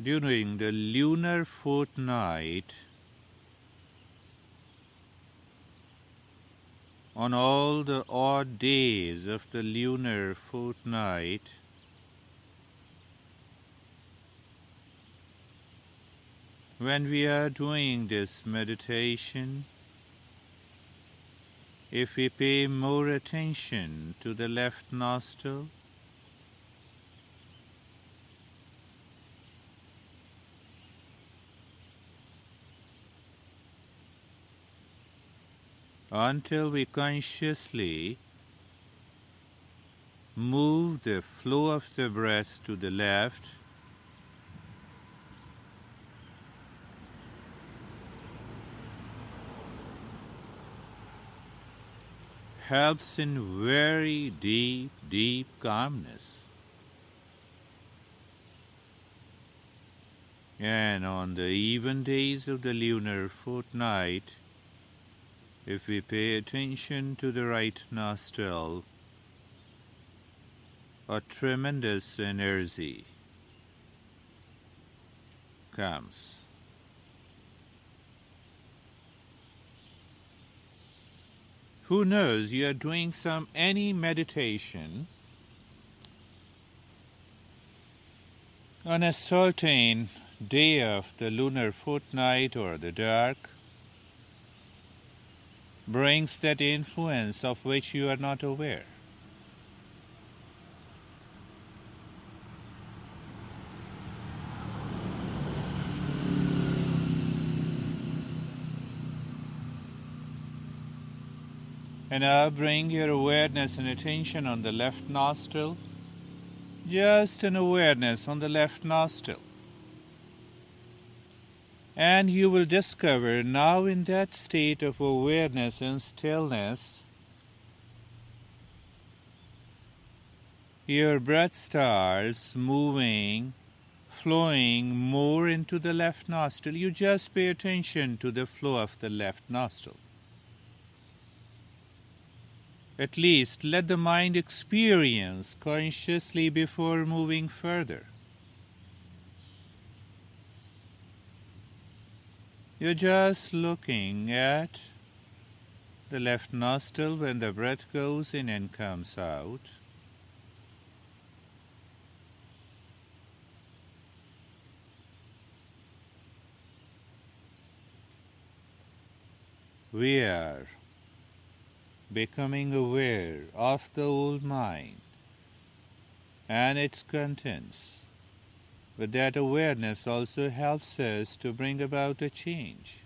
During the lunar fortnight, on all the odd days of the lunar fortnight, when we are doing this meditation, if we pay more attention to the left nostril, until we consciously move the flow of the breath to the left, helps in very deep, deep calmness. And on the even days of the lunar fortnight, if we pay attention to the right nostril, a tremendous energy comes. Who knows, you are doing any meditation on a certain day of the lunar fortnight or the dark, brings that influence of which you are not aware. And now bring your awareness and attention on the left nostril, just an awareness on the left nostril. And you will discover now in that state of awareness and stillness, your breath starts moving, flowing more into the left nostril. You just pay attention to the flow of the left nostril. At least let the mind experience consciously before moving further. You're just looking at the left nostril when the breath goes in and comes out. We are becoming aware of the old mind and its contents. But that awareness also helps us to bring about a change.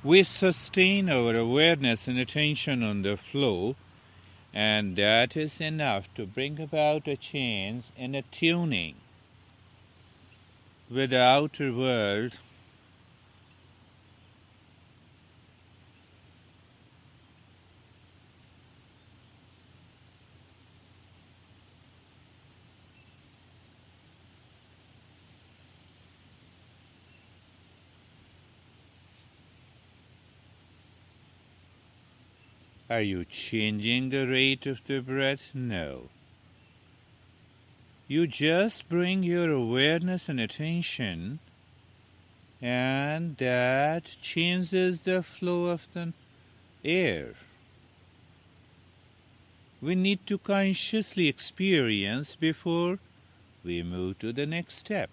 We sustain our awareness and attention on the flow, and that is enough to bring about a change in a tuning with the outer world. Are you changing the rate of the breath? No. You just bring your awareness and attention, and that changes the flow of the air. We need to consciously experience before we move to the next step.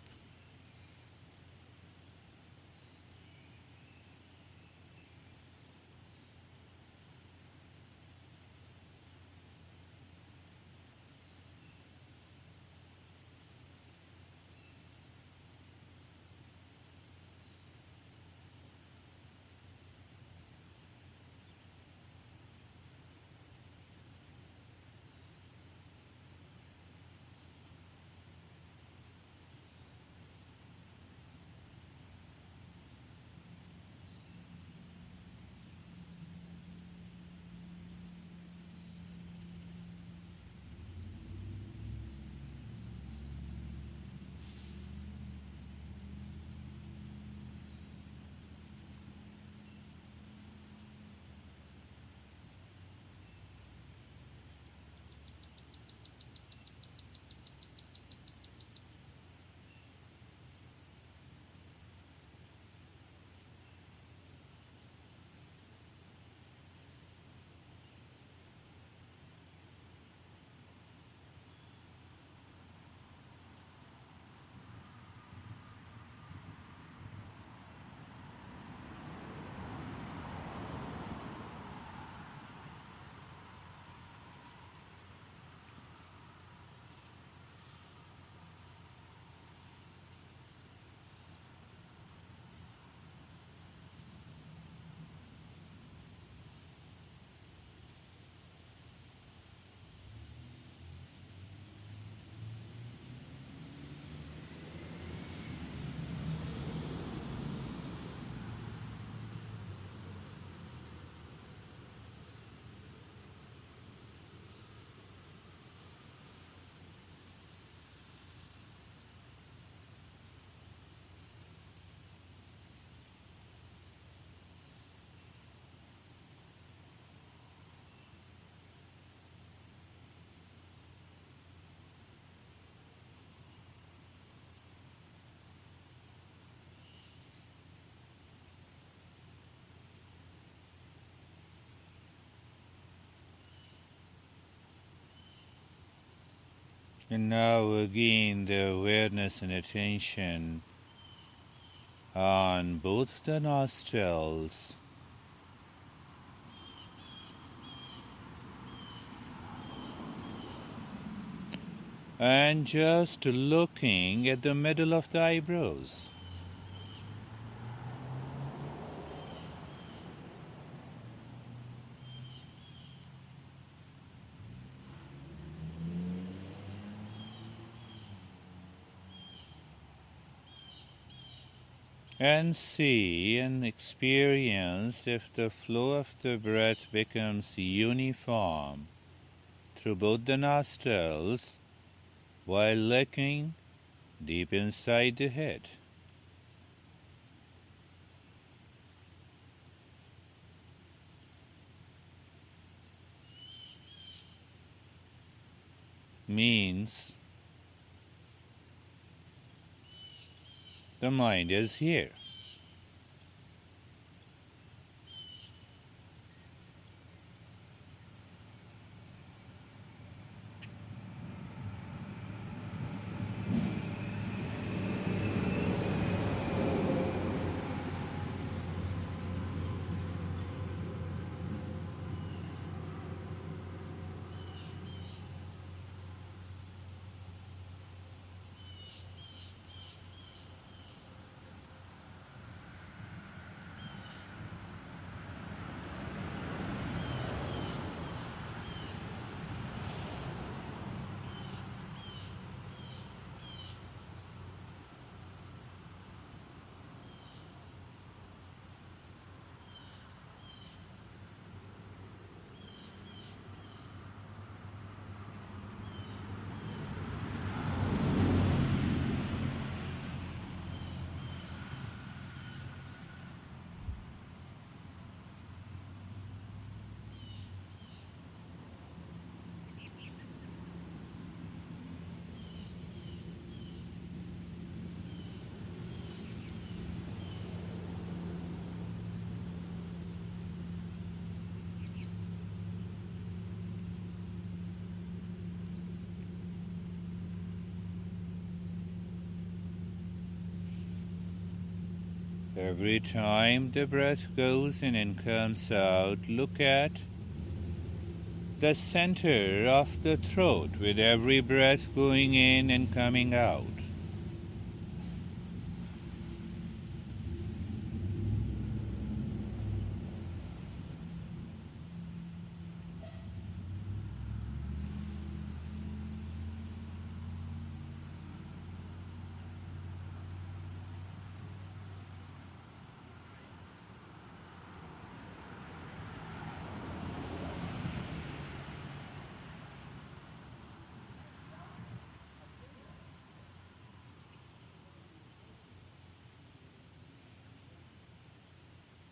And now again the awareness and attention on both the nostrils. And just looking at the middle of the eyebrows. And see and experience if the flow of the breath becomes uniform through both the nostrils while looking deep inside the head. Means the mind is here. Every time the breath goes in and comes out, look at the center of the throat with every breath going in and coming out.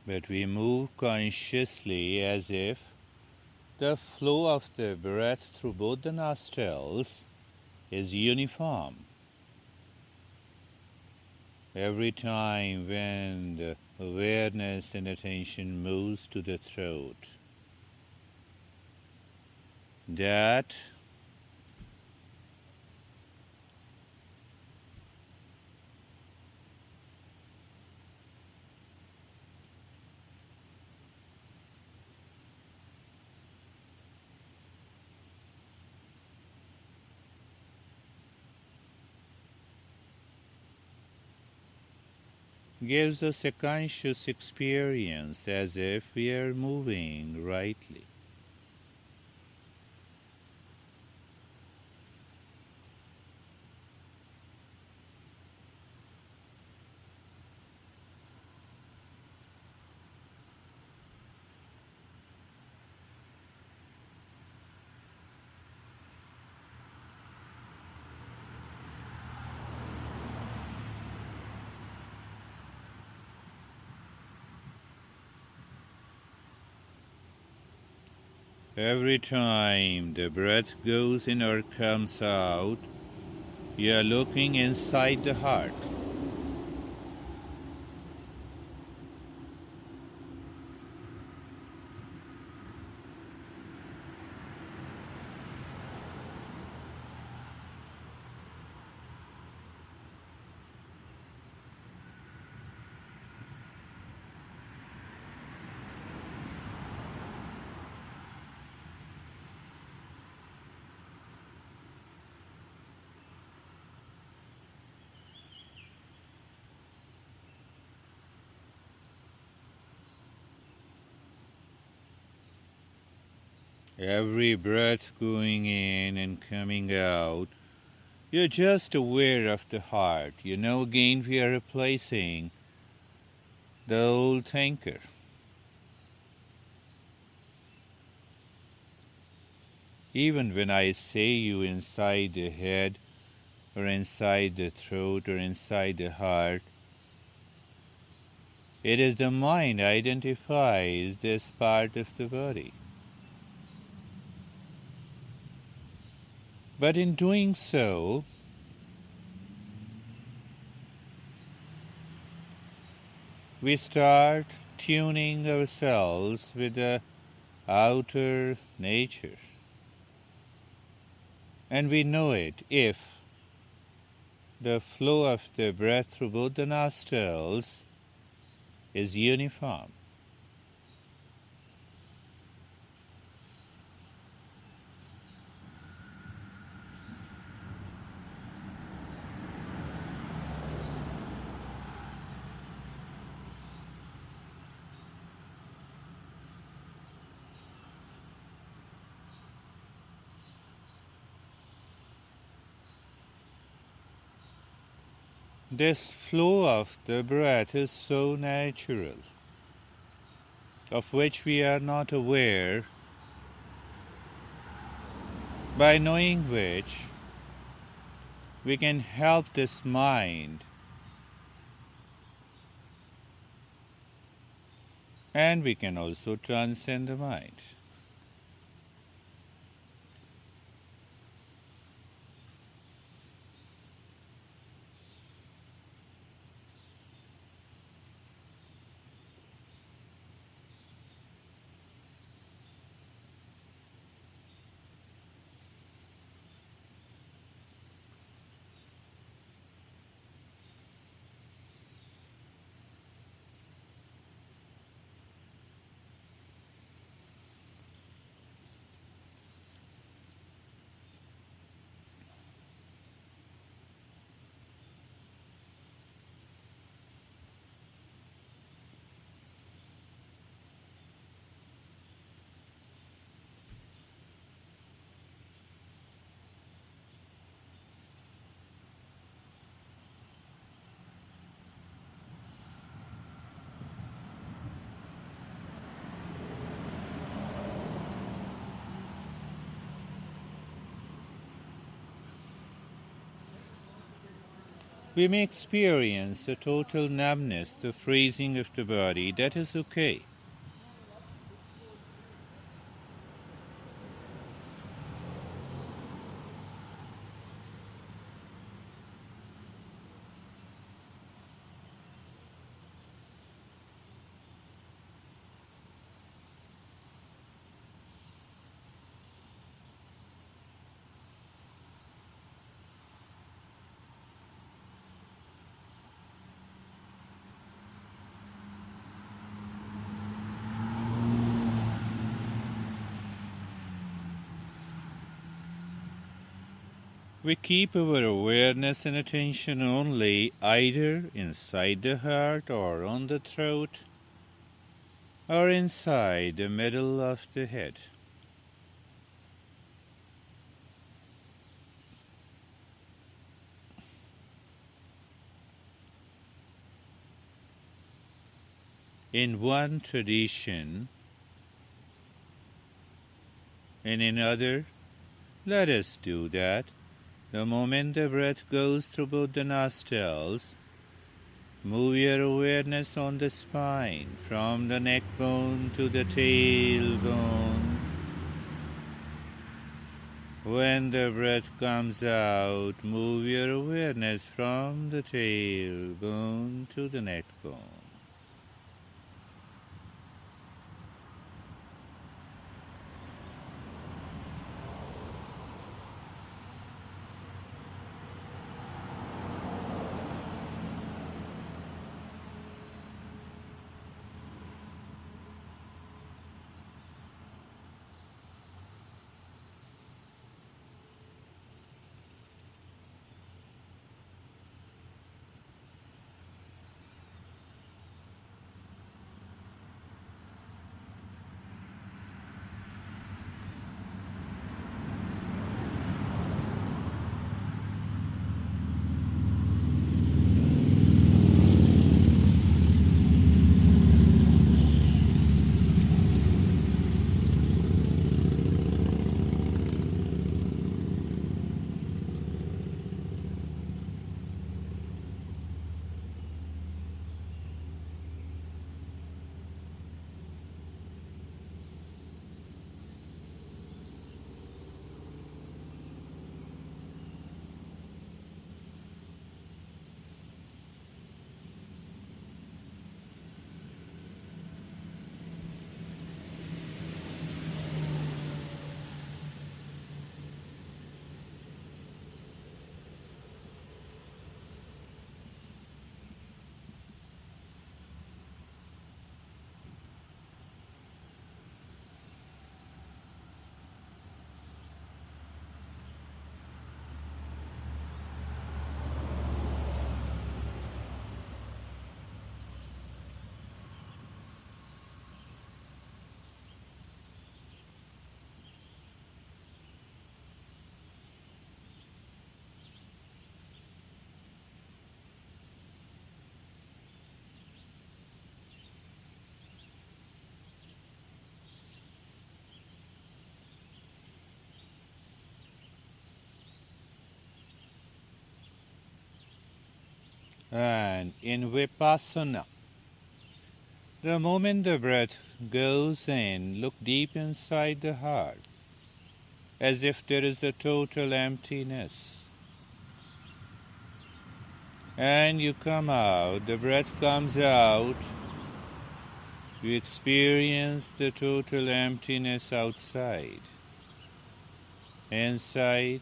But we move consciously as if the flow of the breath through both the nostrils is uniform. Every time when the awareness and attention moves to the throat, that gives us a conscious experience as if we are moving rightly. Every time the breath goes in or comes out, you are looking inside the heart. Every breath going in and coming out, you're just aware of the heart. Again we are replacing the old thinker. Even when I say you inside the head, or inside the throat, or inside the heart, it is the mind identifies this part of the body. But in doing so, we start tuning ourselves with the outer nature. And we know it if the flow of the breath through both the nostrils is uniform. This flow of the breath is so natural, of which we are not aware, by knowing which we can help this mind, and we can also transcend the mind. We may experience a total numbness, the freezing of the body. That is okay. We keep our awareness and attention only either inside the heart or on the throat or inside the middle of the head. In one tradition and in other, let us do that. The moment the breath goes through both the nostrils, move your awareness on the spine, from the neck bone to the tailbone. When the breath comes out, move your awareness from the tailbone to the neck bone. And in Vipassana, the moment the breath goes in, look deep inside the heart, as if there is a total emptiness. And you come out, the breath comes out, you experience the total emptiness outside, inside,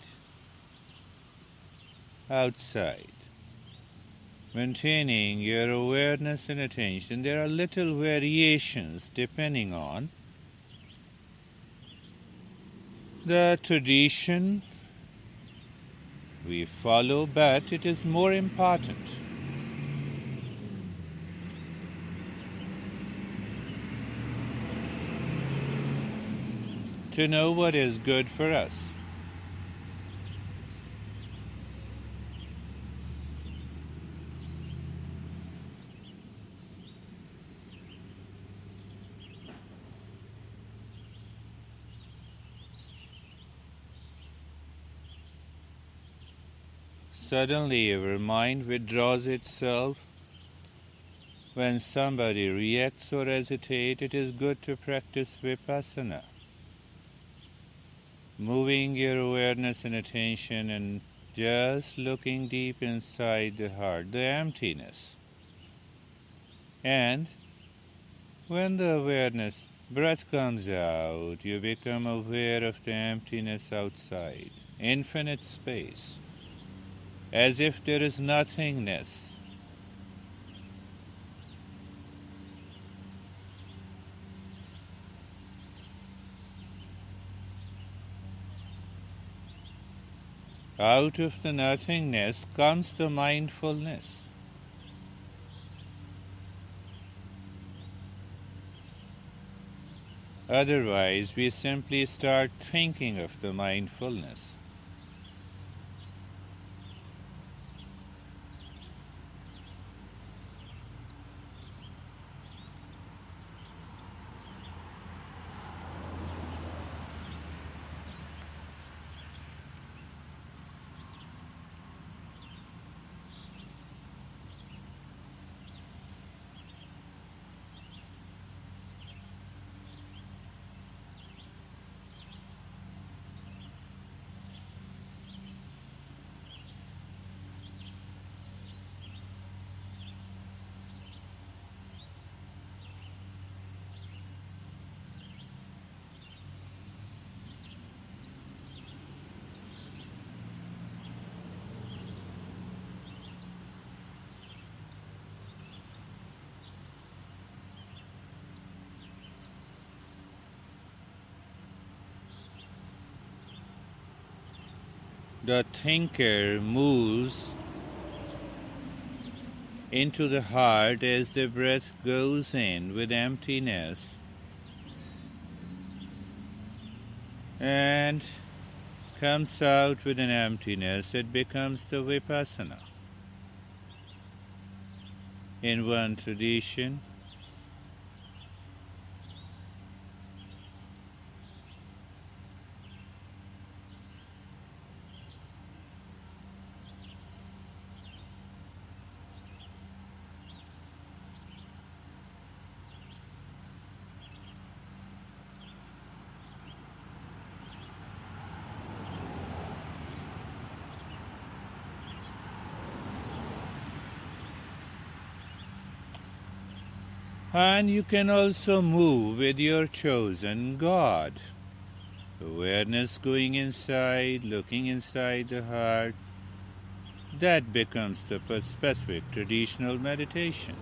outside. Maintaining your awareness and attention, there are little variations depending on the tradition we follow, but it is more important to know what is good for us. Suddenly our mind withdraws itself. When somebody reacts or hesitates, it is good to practice Vipassana, moving your awareness and attention and just looking deep inside the heart, the emptiness. And when the awareness, breath comes out, you become aware of the emptiness outside, infinite space, as if there is nothingness. Out of the nothingness comes the mindfulness. Otherwise, we simply start thinking of the mindfulness. The thinker moves into the heart as the breath goes in with emptiness and comes out with an emptiness. It becomes the Vipassana. In one tradition, and you can also move with your chosen God. Awareness going inside, looking inside the heart, that becomes the specific traditional meditation.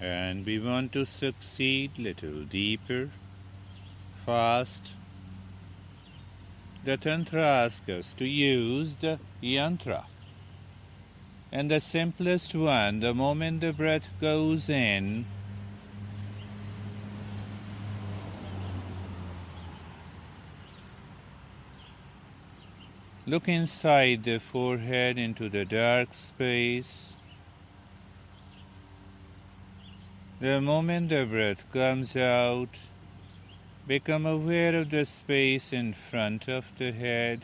And we want to succeed little deeper, fast. The Tantra asks us to use the yantra. And the simplest one, the moment the breath goes in, Look inside the forehead into the dark space. The moment the breath comes out, become aware of the space in front of the head.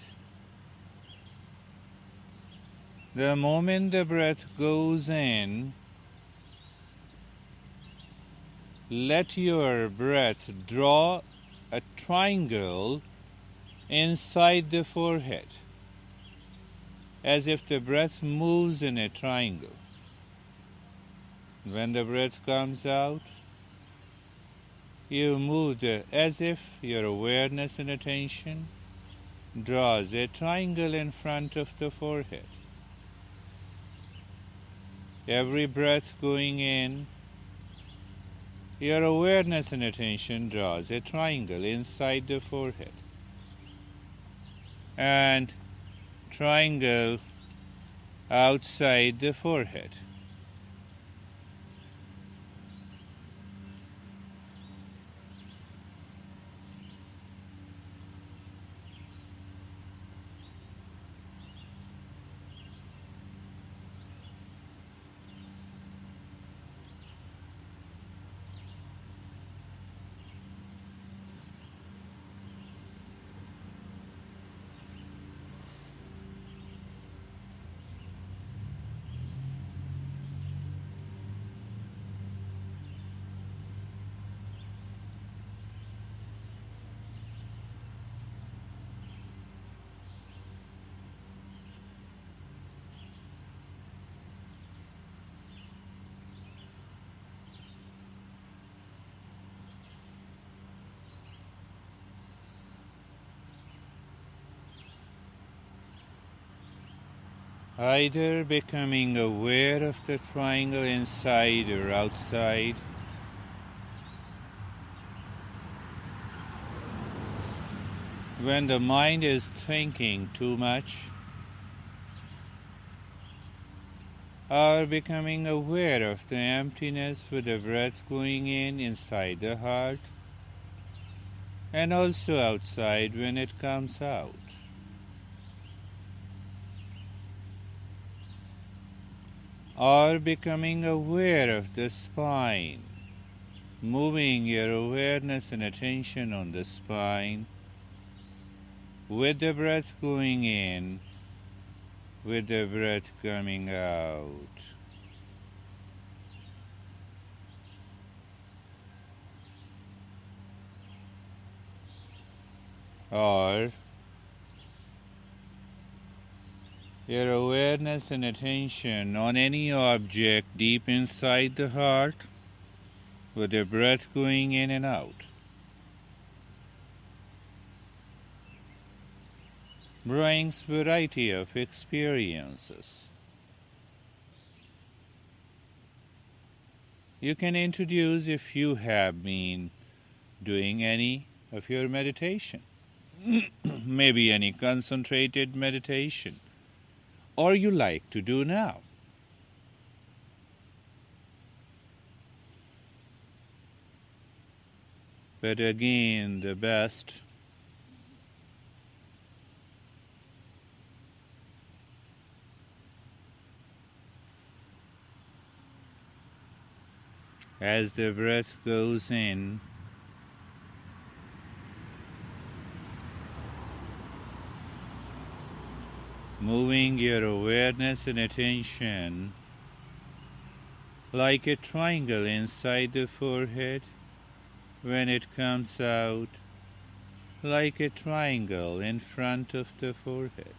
The moment the breath goes in, let your breath draw a triangle inside the forehead, as if the breath moves in a triangle. When the breath comes out, you move as if your awareness and attention draws a triangle in front of the forehead. Every breath going in, your awareness and attention draws a triangle inside the forehead. And triangle outside the forehead. Either becoming aware of the triangle inside or outside, when the mind is thinking too much, or becoming aware of the emptiness with the breath going in inside the heart, and also outside when it comes out. Or becoming aware of the spine, moving your awareness and attention on the spine, with the breath going in, with the breath coming out. Or your awareness and attention on any object deep inside the heart, with the breath going in and out. Brings variety of experiences. You can introduce if you have been doing any of your meditation, maybe any concentrated meditation, or you like to do now. But again, the best as the breath goes in, moving your awareness and attention like a triangle inside the forehead, when it comes out like a triangle in front of the forehead.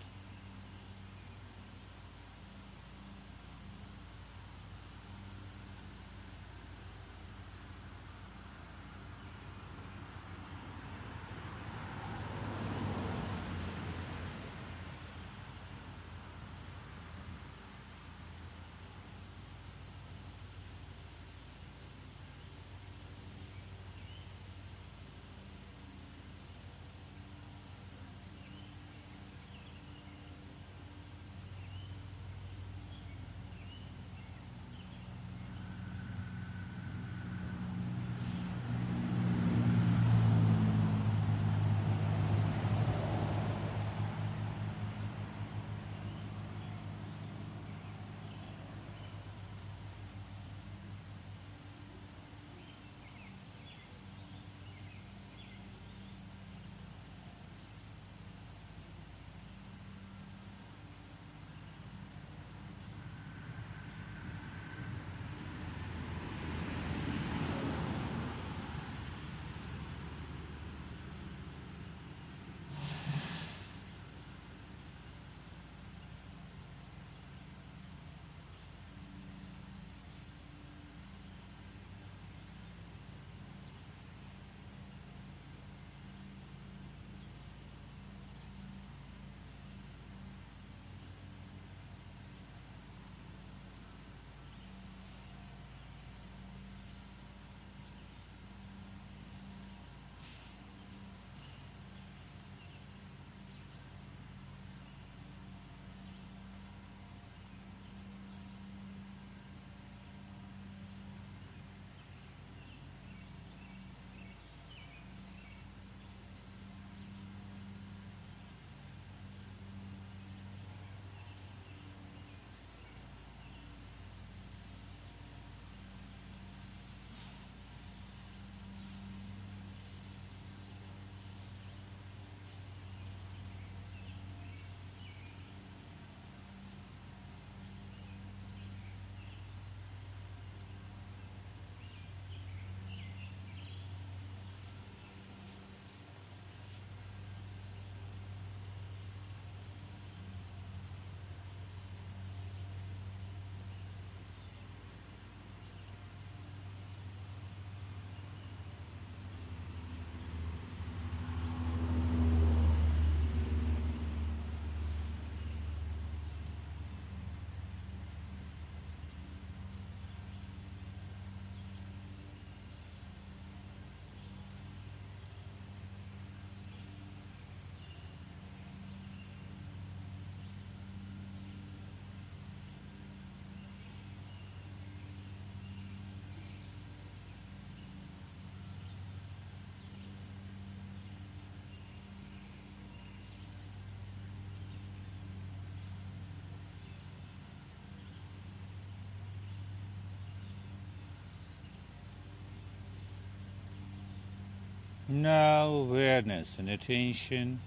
Now awareness and attention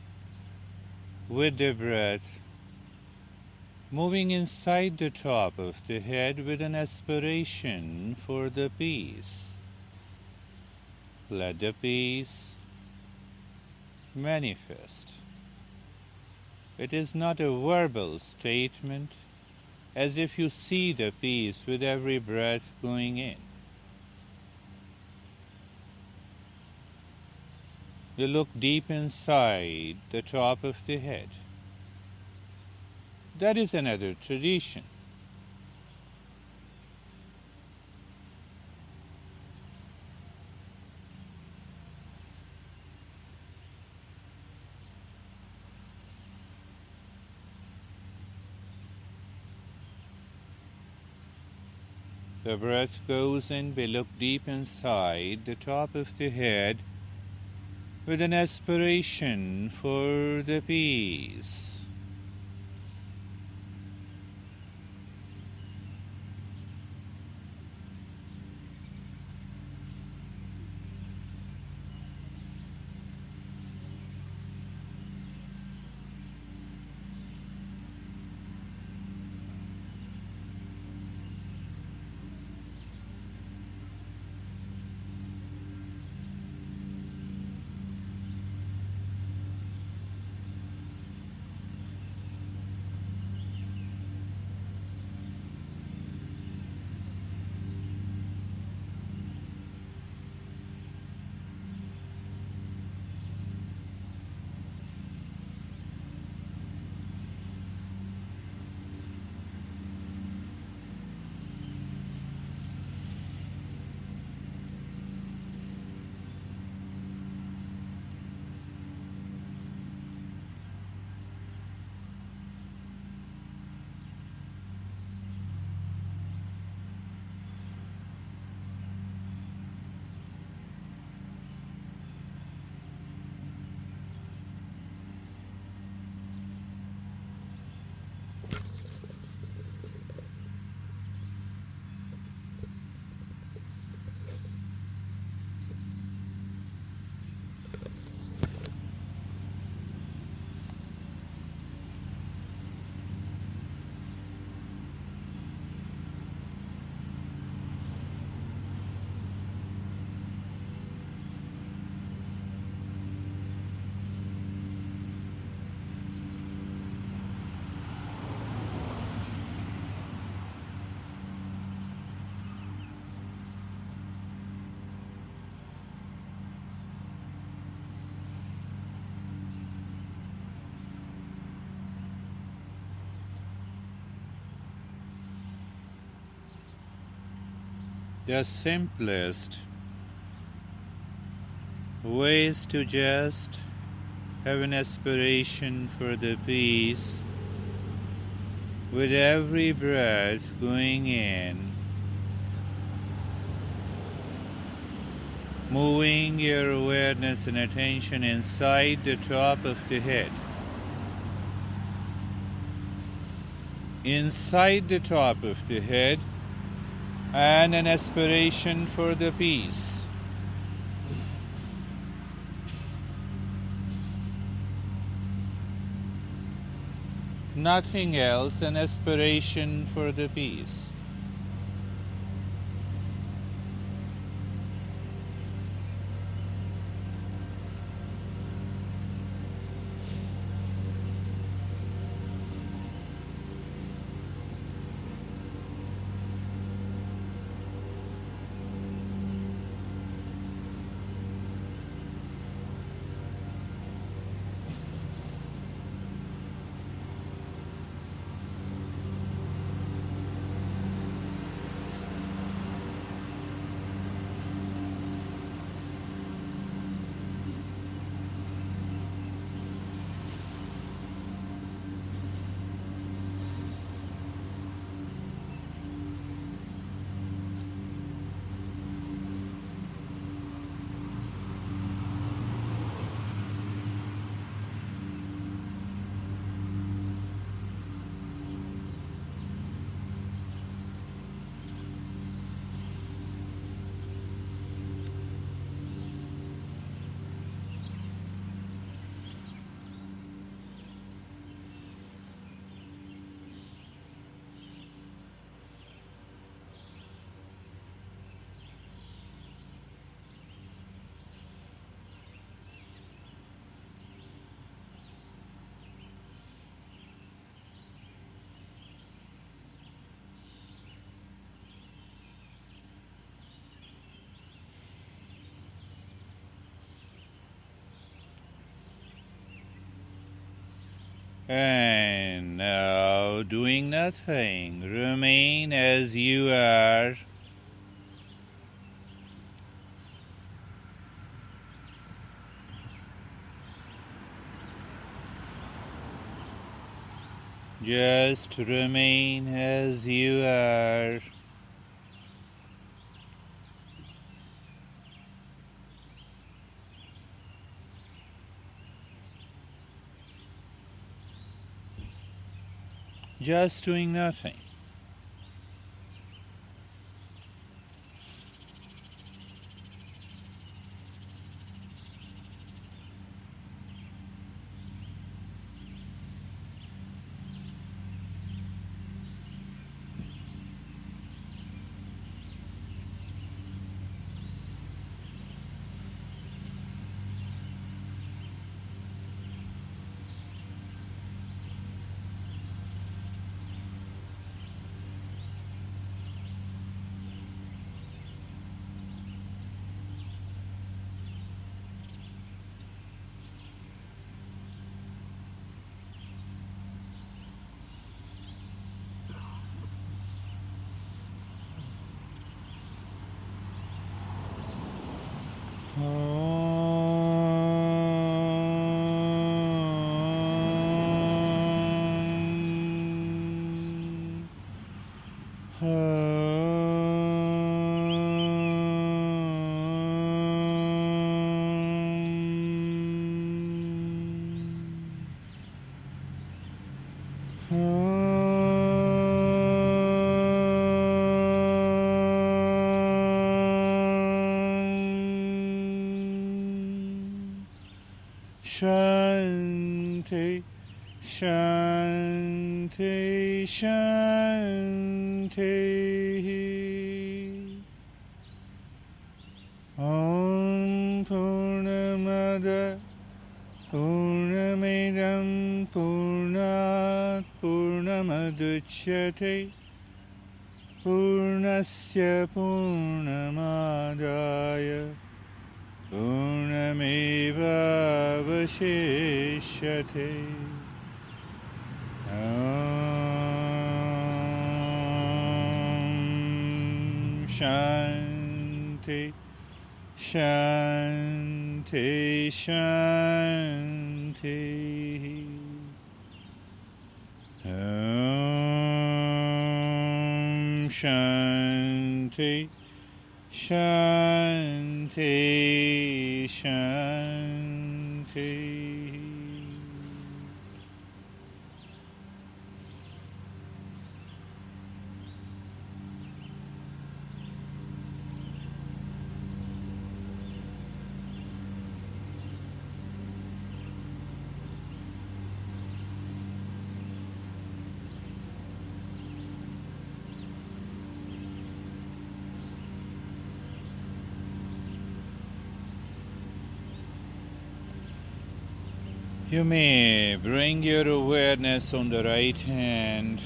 with the breath moving inside the top of the head with an aspiration for the peace. Let the peace manifest. It is not a verbal statement, as if you see the peace with every breath going in. You look deep inside the top of the head. That is another tradition. The breath goes in, we look deep inside the top of the head with an aspiration for the peace. The simplest ways to just have an aspiration for the peace with every breath going in, moving your awareness and attention inside the top of the head. Inside the top of the head, and an aspiration for the peace. Nothing else, an aspiration for the peace. And now, doing nothing, remain as you are. Just remain as you are. Just doing nothing. Shanti, Shanti, Shanti. Om Purnamada Purnamidam Purnat Purnamaduchyate Purnasya Purnamadaya Purnameva Vashishyate. Om Shanti, Shanti, Shanti. Om Shanti, Shanti, Shanti. You may bring your awareness on the right hand,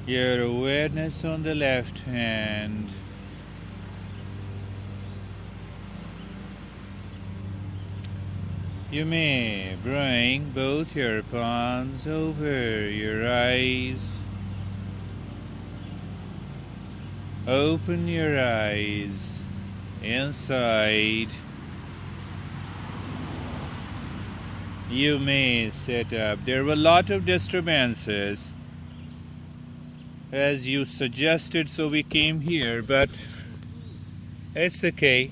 your awareness on the left hand. You may bring both your palms over your eyes. Open your eyes inside. You may sit up. There were a lot of disturbances as you suggested, so we came here, but it's okay.